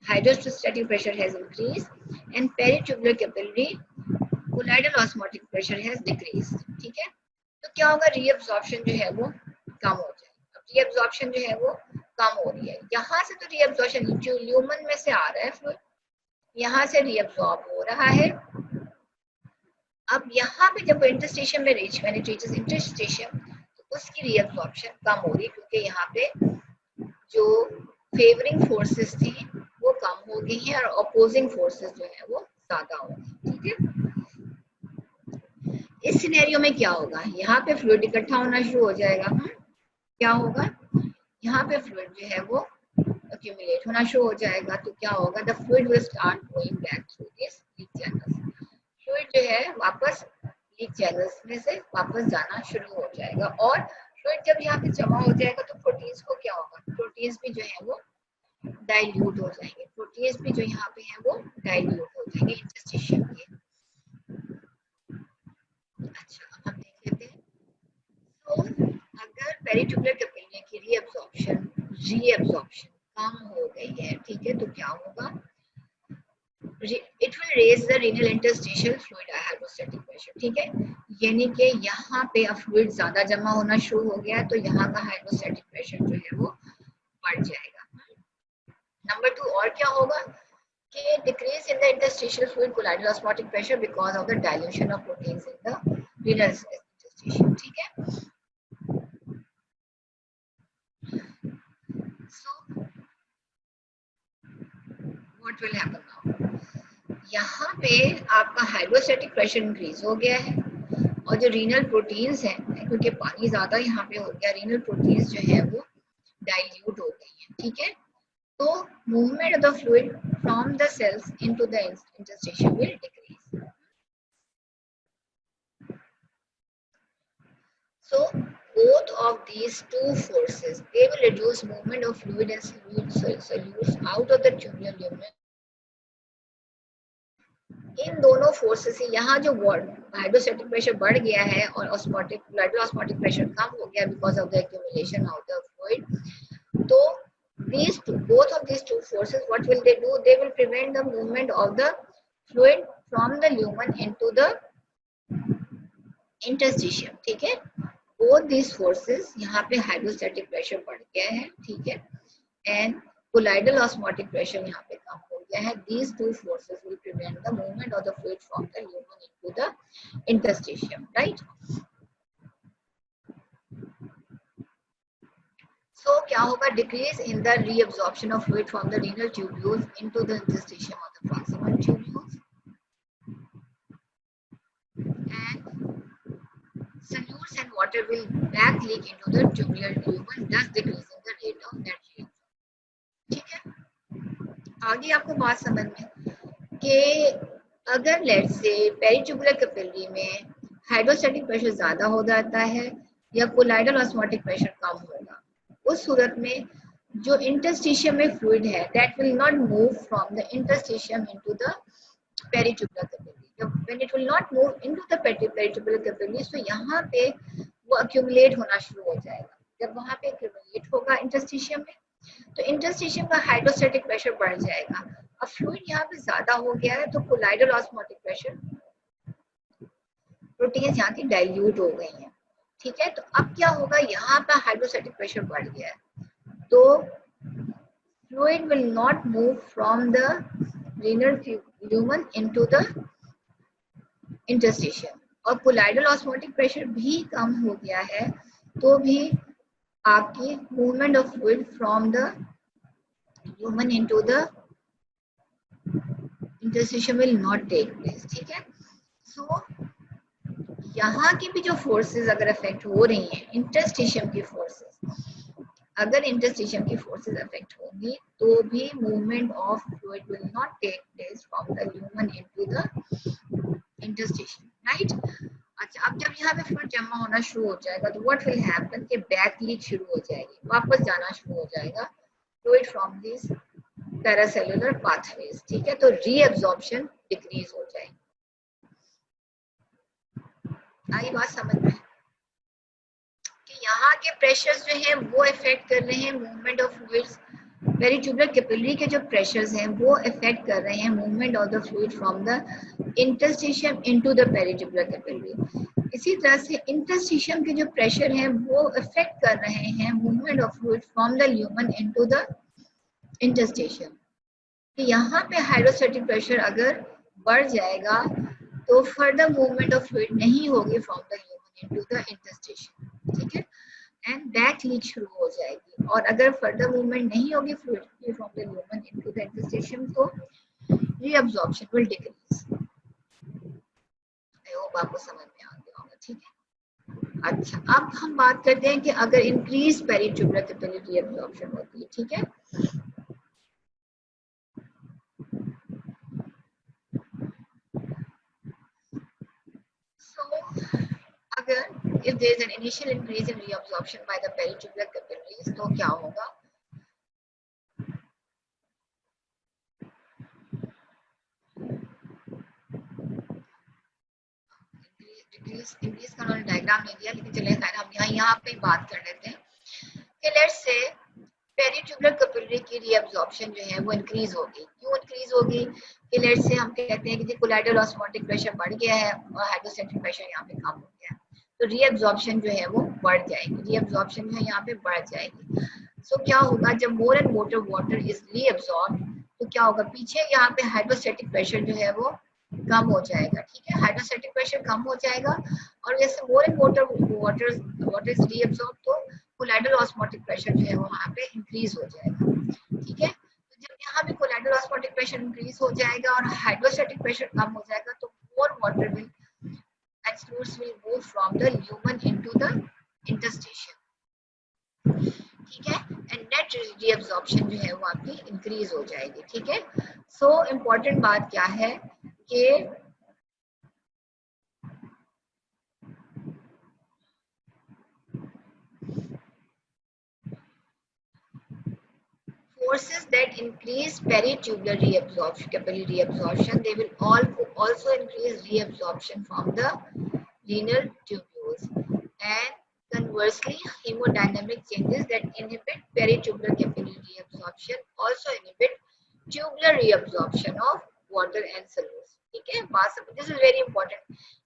hydrostatic pressure has increased and peritubular capillary colloidal osmotic pressure has decreased, ठीक है। तो क्या होगा, रीअब्सॉर्प्शन जो है वो कम हो जाएगा। अब रीअब्सॉर्प्शन जो है वो कम हो रही है, यहाँ से तो रीअब्सॉर्प्शन ल्यूमन में से आ रहा है फ्लूइड, यहाँ से रीअब्सॉर्ब हो रहा है। अब यहाँ पे जब इंटरस्टिशियम में रीच मैंने रीचेस इंटरस्टिशियम तो उसकी रीअब्सॉर्प्शन कम हो रही है क्योंकि यहाँ पे जो फेवरिंग फोर्सेस थी वो कम हो गई हैं और अपोजिंग फोर्सेस जो है वो ज्यादा हो गई, ठीक है। इस सिनेरियो में क्या होगा, यहाँ पे फ्लूइड इकट्ठा होना शुरू हो जाएगा, क्या होगा, यहाँ पे फ्लूइड जो है वो accumulate होना शुरू हो जाएगा। तो क्या होगा, the fluid will start going back through this leak channels, fluid जो है वापस लीक चैनल्स में से वापस जाना शुरू हो जाएगा। और फ्लूइड जब यहाँ पे जमा हो जाएगा तो प्रोटीन्स को क्या होगा, प्रोटीन्स भी जो है वो डाइल्यूट हो जाएंगे, प्रोटीन्स भी जो यहाँ पे हैं वो डाइल्यूट हो जाएंगे इंटरस्टिशियम के। अच्छा, अब हम देख लेते हैं। तो अगर पेरिट्यूबुलर कैपिलरी की रीअब्सॉर्प्शन कम हो गई है, ठीक है, तो क्या होगा, it will raise the renal interstitial fluid hydrostatic pressure, ठीक है। यानी कि यहाँ पे अब फ्लूइड ज्यादा जमा होना शुरू हो गया तो यहाँ का हाइड्रोस्टैटिक प्रेशर जो है वो बढ़ जाएगा। नंबर 2 और क्या होगा कि decrease in the interstitial fluid colloidal osmotic pressure because of the dilution of proteins in the renal interstitial, ठीक है। So what will happen now, यहाँ पे आपका हाइड्रोस्टैटिक प्रेशर इंक्रीज हो गया है और जो रीनल प्रोटीन्स हैं, क्योंकि पानी ज्यादा यहाँ पे हो गया, रीनल प्रोटीन्स जो है वो डाइल्यूट हो गई हैं, ठीक है। So movement of the fluid from the cells into the interstitium will decrease. So both of these two forces, they will reduce movement of fluid and solutes out of the tubular lumen. इन दोनों forces से यहाँ जो hydrostatic pressure बढ़ गया है और osmotic osmotic pressure कम हो गया because of the accumulation of the fluid. तो these two, both of these two forces, what will they do? They will prevent the movement of the fluid from the lumen into the interstitium. ठीक है, both these forces, यहाँ पे hydrostatic pressure बढ़ गया है, ठीक है, and colloidal osmotic pressure यहाँ पे कम हो गया है. These two forces will prevent the movement of the fluid from the lumen into the interstitium, right? So क्या होगा? Decrease in the reabsorption of fluid from the renal tubules into the interstitium of the proximal tubules, and solutes and water will back leak into the tubular lumen, thus decreasing the rate of net reabsorption. ठीक है, आगे आपको बात समझ में कि अगर late से पेरिट्यूबुलर कैपिलरी में हाइड्रोस्टैटिक प्रेशर ज्यादा हो जाता है या कोलाइडल ऑस्मोटिक प्रेशर कम होगा, उस सूरत में जो इंटरस्टिशियम में फ्लूइड है that will not move from the interstitium into the peritubular capillary. When it will not move into the peritubular capillary, so यहाँ पे वो अक्यूमुलेट होना शुरू हो जाएगा. जब वहां पे अक्यूमुलेट होगा इंटरस्टिशियम में, तो इंटरस्टिशियम का हाइड्रोस्टैटिक प्रेशर बढ़ जाएगा. अब फ्लूइड यहाँ पे ज्यादा हो गया है तो कोलाइडल ऑस्मोटिक प्रेशर, प्रोटीन्स यहाँ की डाइल्यूट हो गई हैं. ठीक है, तो अब क्या होगा? यहाँ पे हाइड्रोस्टैटिक प्रेशर बढ़ गया है तो fluid will not move from the renal lumen into the interstitium, और कोलाइडल ऑस्मोटिक प्रेशर भी कम हो गया है तो भी आपकी movement of fluid from the lumen into the interstitium will not take place. ठीक है, सो यहाँ की भी जो फोर्सेस अगर अफेक्ट हो रही हैं, इंटरस्टिशियम की फोर्सेस, अगर इंटरस्टिशियम की फोर्सेस अफेक्ट होंगी तो भी movement of fluid will not take place from the lumen into the interstitium, right? अच्छा, अब जब यहाँ पे फ्लूइड जमा होना शुरू हो जाएगा तो व्हाट विल हैपन कि बैक लीक शुरू हो जाएगी, वापस जाना शुरू हो जाएगा फ्लूइड फ्रॉम दिस पैरासेलुलर पाथवेज. ठीक है, तो रीअब्जॉर्प्शन डिक्रीज हो जाएगी. आई बात समझ में कि यहाँ के प्रेशर्स जो हैं वो इफेक्ट कर रहे हैं movement of fluids. Peritubular capillary के जो प्रेशर्स हैं वो इफेक्ट कर रहे हैं movement of the fluid from the interstitium into the peritubular capillary. इसी तरह से इंटरस्टिशियम के जो प्रेशर हैं वो इफेक्ट कर रहे हैं movement of fluid from the lumen into the interstitium. यहाँ पे हाइड्रोस्टैटिक प्रेशर अगर बढ़ जाएगा तो फर्दर मूवमेंट ऑफ फ्लूइड नहीं होगी from the lumen into the interstitium. ठीक है, एंड बैक लीक शुरू हो जाएगी. और अगर फर्दर मूवमेंट नहीं होगी फ्लूइड की from the lumen into the interstitium तो reabsorption will decrease. I hope आपको समझ में आ गया होगा. ठीक है, अच्छा, अब हम बात करते हैं कि अगर इंक्रीज पेरिट्यूबुलर कैपिलरी रीअब्जॉर्प्शन होती है. ठीक है, अगर if there is an initial increase in reabsorption by the peritubular capillaries तो क्या होगा? इंक्रीज का उन्होंने डायग्राम नहीं दिया, लेकिन चलिए खैर हम यहाँ पे बात कर लेते हैं कि लेट्स से पेरिट्यूबुलर कैपिलरी की रीअब्जॉर्प्शन जो है वो इंक्रीज होगी. क्यों इंक्रीज होगी? कि लेट्स से हम कहते हैं कि कोलाइडल ऑस्मोटिक प्रेशर बढ़ गया है और हाइड्रोस्टैटिक प्रेशर यहाँ पे कम हो गया है तो रीअब्जॉर्प्शन जो है वो बढ़ जाएगी. रीअब्जॉर्प्शन जो है यहाँ पे बढ़ जाएगी. सो क्या होगा? जब more and more water is reabsorb तो क्या होगा? पीछे यहाँ पे हाइड्रोस्टैटिक प्रेशर जो है वो कम हो जाएगा. ठीक है, हाइड्रोस्टैटिक प्रेशर कम हो जाएगा और जैसे more and water is reabsorb तो कोलाइडल ऑस्मोटिक प्रेशर जो है वो वहाँ पे इंक्रीज हो जाएगा. ठीक है, तो जब यहाँ पे कोलाइडल ऑस्मोटिक प्रेशर इंक्रीज हो जाएगा और हाइड्रोस्टैटिक प्रेशर कम हो जाएगा तो more water will and fluids will move from the lumen into the interstitium. ठीक है, एंड नेट रीअब्जॉर्प्शन जो है वो आपकी इंक्रीज हो जाएगी। ठीक है, सो इम्पोर्टेंट बात क्या है कि forces that increase peritubular reabsorption, capillary reabsorption, they will also increase reabsorption from the renal tubules. And conversely, hemodynamic changes that inhibit peritubular capillary reabsorption also inhibit tubular reabsorption of water and solutes. ठीक है, बात समझ, this is very important,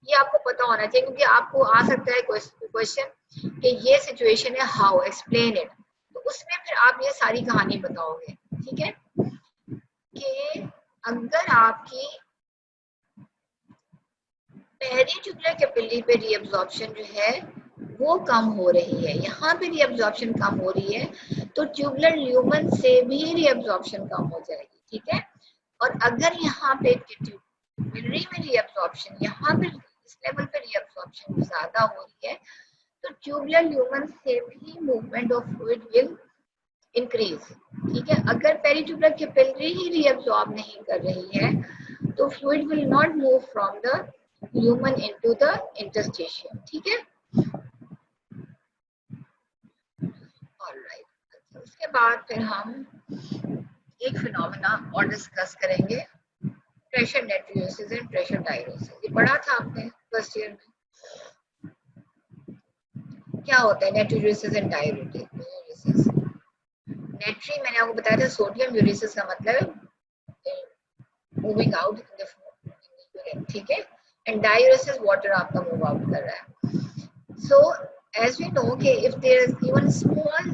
ये आपको पता होना चाहिए क्योंकि आपको आ सकता है क्वेश्चन कि ये सिचुएशन है, हाउ एक्सप्लेन इट, तो उसमें फिर आप ये सारी कहानी बताओगे। ठीक है, कि अगर आपकी पेरिट्यूबुलर कैपिलरी पे रीअब्जॉर्प्शन जो है वो कम हो रही है, यहाँ पे रीअब्जॉर्प्शन कम हो रही है तो ट्यूबुलर ल्यूमन से भी रीअब्जॉर्प्शन कम हो जाएगी। ठीक है, और अगर यहाँ पे कैपिलरी में रीअब्जॉर्प्शन, यहाँ पे इस लेवल पे रीअब्जॉर्प्शन ज्यादा हो रही है तो ट्यूबुलर ल्यूमन से भी movement of fluid will increase. ठीक है, अगर पेरिट्यूबुलर कैपिलरी ही रीअब्सॉर्ब नहीं कर रही है तो fluid will not move from the lumen into the interstitium. ठीक है, ऑलराइट, उसके बाद फिर हम एक फिनोमेना और डिस्कस करेंगे, प्रेशर नेट्रियोसिस एंड प्रेशर डायरोसिस। ये पढ़ा था आपने फर्स्ट ईयर में, क्या होता है नेट्रियोसिस एंड डायरोसिस। नेट्री मैंने आपको बताया था, सोडियम यूरिसिस का मतलब moving out in the urine. ठीक है, एंड डायरोसिस वाटर आपका मूव आउट कर रहा है। सो as we know okay, if there is even small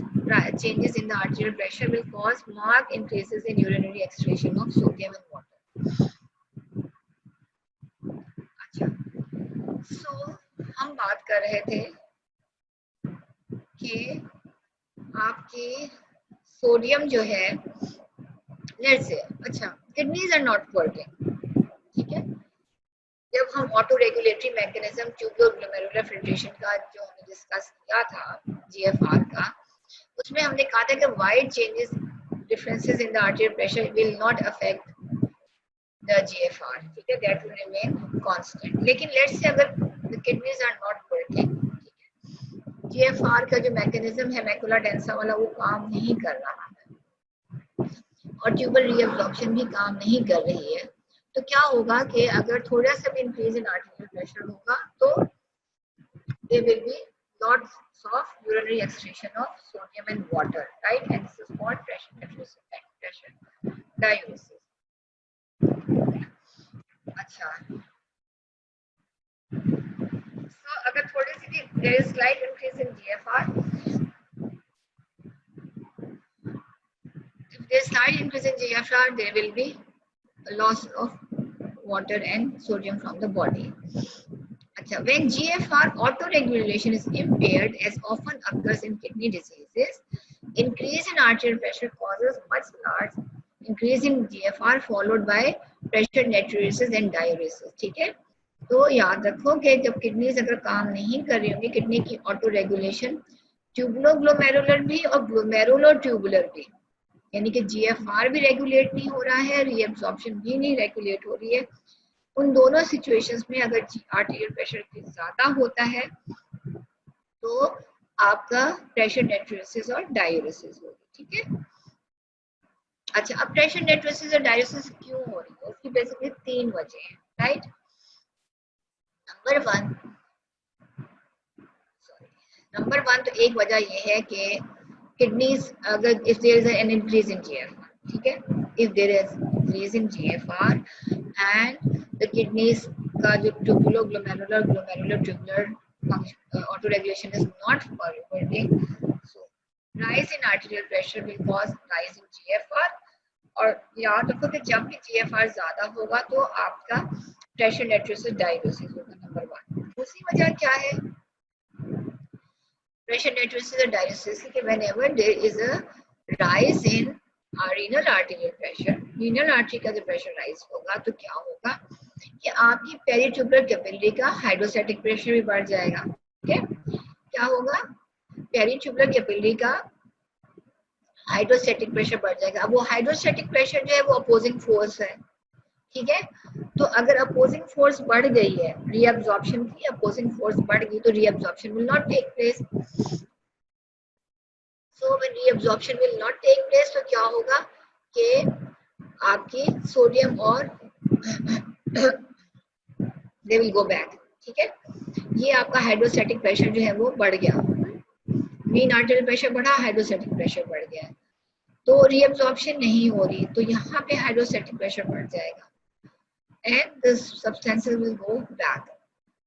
changes in the arterial pressure will cause marked increases in urinary excretion of sodium and water. अच्छा, so हम बात कर रहे थे कि आपके सोडियम जो है, लेट्स से, अच्छा, किडनीज आर नॉट वर्किंग। ठीक है, जब हम auto regulatory mechanism tubular glomerular filtration का जो हमने डिस्कस किया था जीएफआर का, उसमें हमने कहा था कि wide changes differences in the arterial pressure will not affect the GFR. ठीक है, दैट विल रिमेन कांस्टेंट। लेकिन लेट्स से अगर the kidneys are not working, GFR का जो मैकेनिज्म है मैकुला डेंसा वाला वो काम नहीं कर रहा है और ट्यूबल रीअब्जॉर्प्शन भी काम नहीं कर रही है, तो क्या होगा कि अगर थोड़ा सा भी इंक्रीज इन आर्टेरियल प्रेशर होगा तो there will be lots of urinary excretion of sodium and water, right? And this is called pressure nephrosis and pressure diuresis. अच्छा, so अगर थोड़ी सी भी there is slight increase in GFR, if there is slight increase in GFR, there will be a loss of water and sodium from the body. When GFR autoregulation is impaired, as often occurs in kidney diseases, increase in arterial pressure causes much large increase in GFR followed by pressure natriuresis and diuresis. ठीक है, तो याद रखो कि जब kidneys अगर काम नहीं कर रही होंगी, किडनी की ऑटो रेगुलेशन ट्यूबुलो ग्लोमेरुलर भी और ग्लोमेरुलो ट्यूबुलर भी, यानी कि जीएफआर भी रेगुलेट नहीं हो रहा है, रीअब्जॉर्प्शन भी नहीं रेगुलेट हो रही है, उन दोनों सिचुएशंस में अगर आर्टेरियल प्रेशर ज्यादा होता है तो आपका प्रेशर नेट्रियोसिस और डाययूरेसिस होगी। ठीक है, अच्छा, अब प्रेशर नेट्रियोसिस और डाययूरेसिस क्यों हो रही है, उसकी बेसिकली 3 वजह हैं, राइट। नंबर वन तो एक वजह ये है कि किडनीज अगर if there is an increase in GFR, ठीक है, if there is increase in GFR and the kidneys का जो tubulo glomerular tubular auto regulation is not working, so rise in arterial pressure will cause rise in GFR, और याद रखो कि जब भी GFR ज्यादा होगा तो आपका प्रेशर नेट्रियोसिस डाययूरेसिस होगा, नंबर वन। दूसरी वजह क्या है प्रेशर नेट्रियोसिस और डाययूरेसिस की, whenever there is a rise in renal arterial pressure, renal artery का जो प्रेशर राइज होगा तो क्या होगा कि आपकी पेरिट्यूबुलर कैपिलरी का हाइड्रोस्टैटिक प्रेशर भी बढ़ जाएगा। ठीक है, क्या होगा, पेरिट्यूबुलर कैपिलरी का हाइड्रोस्टैटिक प्रेशर बढ़ जाएगा। अब वो हाइड्रोस्टैटिक प्रेशर जो है वो अपोजिंग फोर्स है, ठीक है। तो अगर अपोजिंग फोर्स बढ़ गई है, रीअब्जॉर्प्शन की अपोजिंग फोर्स बढ़ गई, तो reabsorption will not take place. So when reabsorption will not take place, तो क्या होगा कि आपकी सोडियम और दे विल गो बैक, ठीक है। ये आपका हाइड्रोस्टैटिक प्रेशर जो है वो बढ़ गया, मीन आर्टेरियल प्रेशर बढ़ा, हाइड्रोस्टैटिक प्रेशर बढ़ गया है, तो रीअब्जॉर्प्शन नहीं हो रही, तो यहाँ पे हाइड्रोस्टैटिक प्रेशर बढ़ जाएगा and this substances will go back,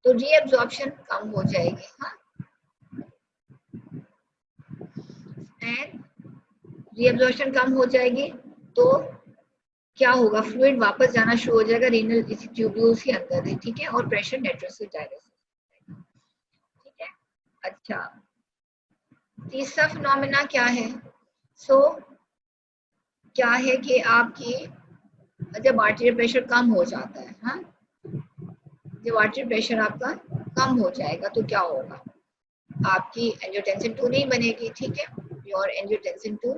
तो रीअब्जॉर्प्शन कम हो जाएगी। हाँ, एंड रीअब्जॉर्प्शन कम हो जाएगी तो क्या होगा, फ्लूइड वापस जाना शुरू हो जाएगा रीनल ट्यूब्यूल्स के अंदर है, ठीक है, और प्रेशर नेट्रोसिस डायरेसिस, ठीक है। अच्छा, तीसरा फिनोमेना क्या है? सो क्या है कि आपकी जब आर्टेरियल प्रेशर कम हो जाता है, हाँ, जब आर्टेरियल प्रेशर आपका कम हो जाएगा तो क्या होगा, आपकी एंजियोटेंसिन 2 नहीं बनेगी, ठीक है, your angiotensin 2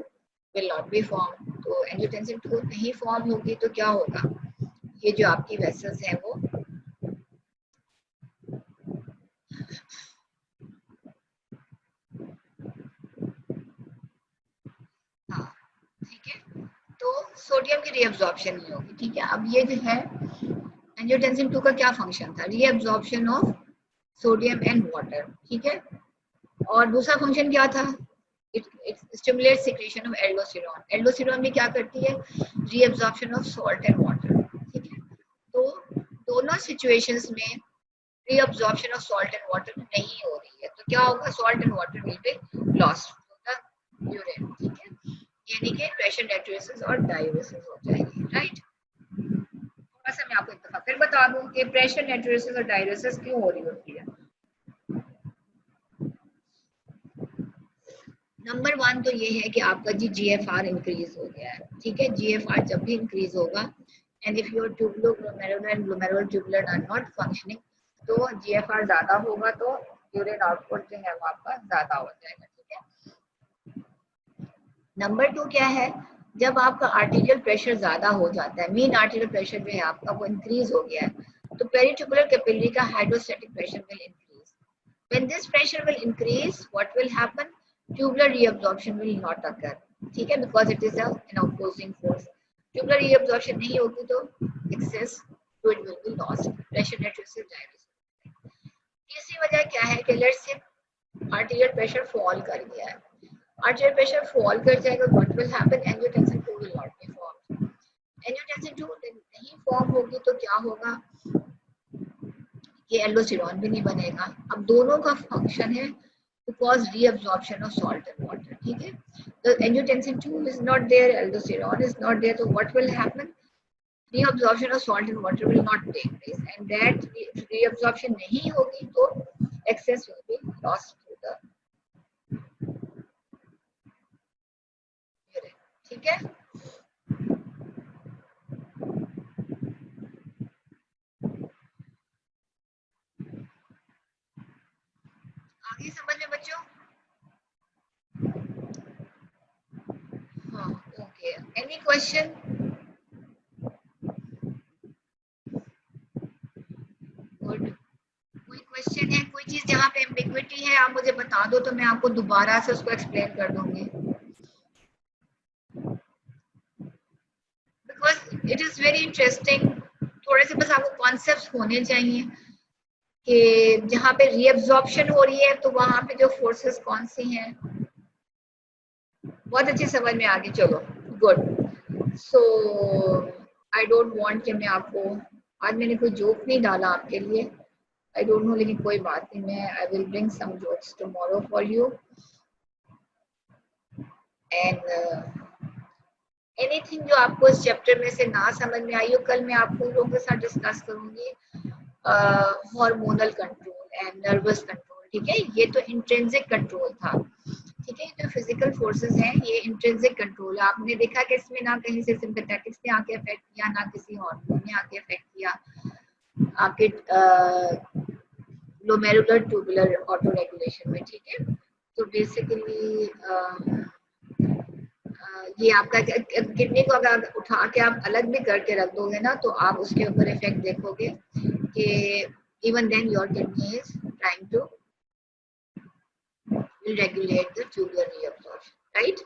will not be form, तो एंजियोटेंसिन 2 नहीं फॉर्म होगी तो क्या होगा, ये जो आपकी वेसल्स हैं वो हाँ, ठीक है, तो सोडियम की रीअब्जॉर्प्शन नहीं होगी, ठीक है। अब ये जो है एंजियोटेंसिन 2 का क्या फंक्शन था, reabsorption of sodium and water, ठीक है, और दूसरा फंक्शन क्या था, it stimulate secretion of aldosterone, aldosterone भी क्या करती है, reabsorption of salt and water, ठीक है। तो दोनों सिचुएशंस में reabsorption of salt and water नहीं हो रही है, तो क्या होगा, salt and water will be lost to the urine, ठीक है, यानी कि प्रेशर नेट्रोसिस और डायूरेसिस हो जाएगी, राइट। थोड़ा सा मैं आपको एक दफा फिर बता दूं कि प्रेशर नेट्रोसिस और डायूरेसिस क्यों हो रही होती है। नंबर 1 तो ये है कि आपका जी जीएफआर इंक्रीज हो गया है, ठीक है, जीएफआर जब भी इंक्रीज होगा and if your tubuloglomerular and glomerular tubular are not functioning, तो जीएफआर ज्यादा होगा तो यूरिन आउटपुट जो है वो आपका ज्यादा हो जाएगा, ठीक है। नंबर 2 क्या है, जब आपका आर्टेरियल प्रेशर ज्यादा हो जाता है, मीन आर्टेरियल प्रेशर जो है आपका वो इंक्रीज हो गया है, तो पेरिट्यूबुलर कैपिलरी का hydrostatic pressure will increase, when this pressure will increase, what will happen, tubular reabsorption will not occur, ठीक है, because it is an opposing force, tubular reabsorption नहीं होगी तो excess fluid will be lost, pressure netrosis diuresis. तीसरी वजह क्या है कि let's say arterial pressure fall कर गया है, आर्टेरियल प्रेशर फॉल कर जाएगा, what will happen, angiotensin 2 will not be formed, angiotensin 2 नहीं फॉर्म होगी तो क्या होगा, ये एल्डोस्टेरोन भी नहीं बनेगा। अब दोनों का फंक्शन है to cause reabsorption of salt and water, ठीक है। The angiotensin 2 is not there, aldosterone is not there, so what will happen, reabsorption of salt and water will not take place, and that reabsorption नहीं होगी तो excess will be lost to the urine, ठीक है। आगे समझ में बच्चों, हाँ, ओके, एनी क्वेश्चन, गुड, कोई क्वेश्चन है, कोई चीज जहाँ पे एम्बिग्विटी है आप मुझे बता दो तो मैं आपको दोबारा से उसको एक्सप्लेन कर दूंगी, because it is very interesting, थोड़े से बस आपको कॉन्सेप्ट्स होने चाहिए कि जहाँ पे रीअब्जॉर्प्शन हो रही है तो वहां पे जो फोर्सेस कौन सी हैं, बहुत अच्छी समझ में आ गई, चलो good. So I don't want कि मैं आपको, आज मैंने कोई जोक नहीं डाला आपके लिए, आई डोंट नो, लेकिन कोई बात नहीं, मैं I will bring some jokes tomorrow for you and anything जो आपको इस चैप्टर में से ना समझ में आई हो, कल मैं आपको लोगों के साथ डिस्कस करूंगी hormonal control and nervous control, ठीक है, ये तो इंट्रिंसिक कंट्रोल था, ठीक है, जो फिजिकल फोर्सेस हैं ये इंट्रिंसिक कंट्रोल है, आपने देखा कि इसमें ना कहीं से सिंपैथेटिक्स ने आके अफेक्ट किया, ना किसी हार्मोन ने आके अफेक्ट किया, आपके ग्लोमेरुलर ट्यूबुलर ऑटो रेगुलेशन में, ठीक है। तो बेसिकली ये आपका किडनी को अगर उठा के आप अलग भी करके रख दोगे ना तो आप उसके ऊपर इफेक्ट देखोगे कि even then your kidney is trying to regulate the tubular reabsorption, right?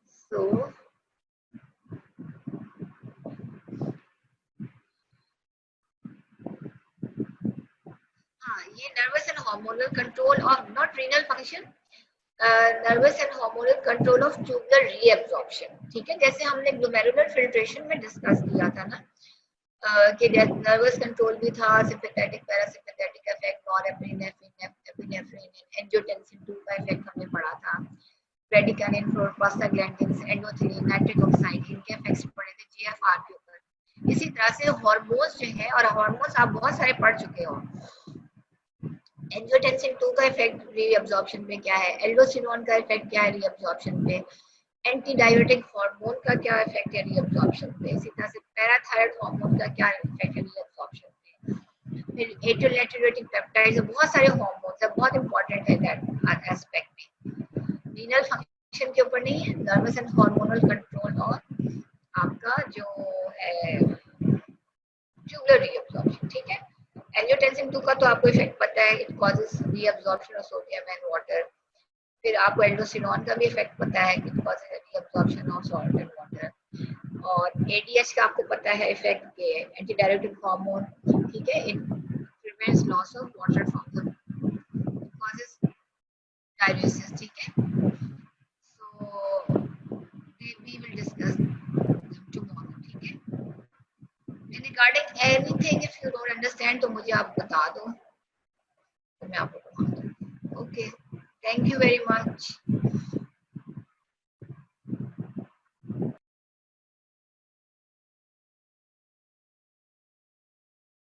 So हाँ, ये nervous and hormonal control of not renal function, nervous and hormonal control of tubular reabsorption. ठीक है, जैसे हमने glomerular filtration में discuss किया था ना कि नर्वस कंट्रोल भी था, sympathetic parasympathetic effect, norepinephrine, epinephrine, angiotensin 2 का इफेक्ट हमने पढ़ा था, ब्रेडिकानिन, प्रोस्टाग्लैंडिन्स, एंडोथिलिन, नाइट्रिक ऑक्साइड, इनके इफेक्ट्स पढ़े थे जीएफआर के ऊपर। इसी तरह से हार्मोन्स जो है, और हार्मोन्स आप बहुत सारे पढ़ चुके हो। एंजियोटेंसिन 2 का इफेक्ट रीअब्जॉर्प्शन पे क्या है, एल्डोस्टेरोन का इफेक्ट क्या है रीअब्जॉर्प्शन पे, एंटी डायबिटिक हार्मोन का क्या इफेक्ट है रीअब्जॉर्प्शन पे, इसी तरह से पैराथायराइड हार्मोन का क्या इफेक्ट है रीअब्जॉर्प्शन पे, फिर एट्रोलेटेरेटिक पेप्टाइड्स, बहुत सारे हार्मोन्स है, बहुत इंपॉर्टेंट है दैट एस्पेक्ट में। रीनल फंक्शन के ऊपर नहीं है, नर्वस एंड हार्मोनल कंट्रोल और आपका जो है ट्यूबुलर रीअब्जॉर्प्शन, ठीक है। एंजियोटेंसिन 2 का तो आपको इफेक्ट पता है, it causes reabsorption of sodium and water. फिर आपको एल्डोस्टेरोन का भी इफेक्ट पता है, it causes reabsorption of salt and water. और एडीएच का आपको पता है इफेक्ट के एंटी डायरेटिक हार्मोन, ठीक है, it prevents loss of water from the causes dialysis, ठीक है। सो we will discuss tomorrow, ठीक है। regarding anything if you don't understand तो मुझे आप बता दो तो मैं आपको बता दूँ। Okay, thank you very much.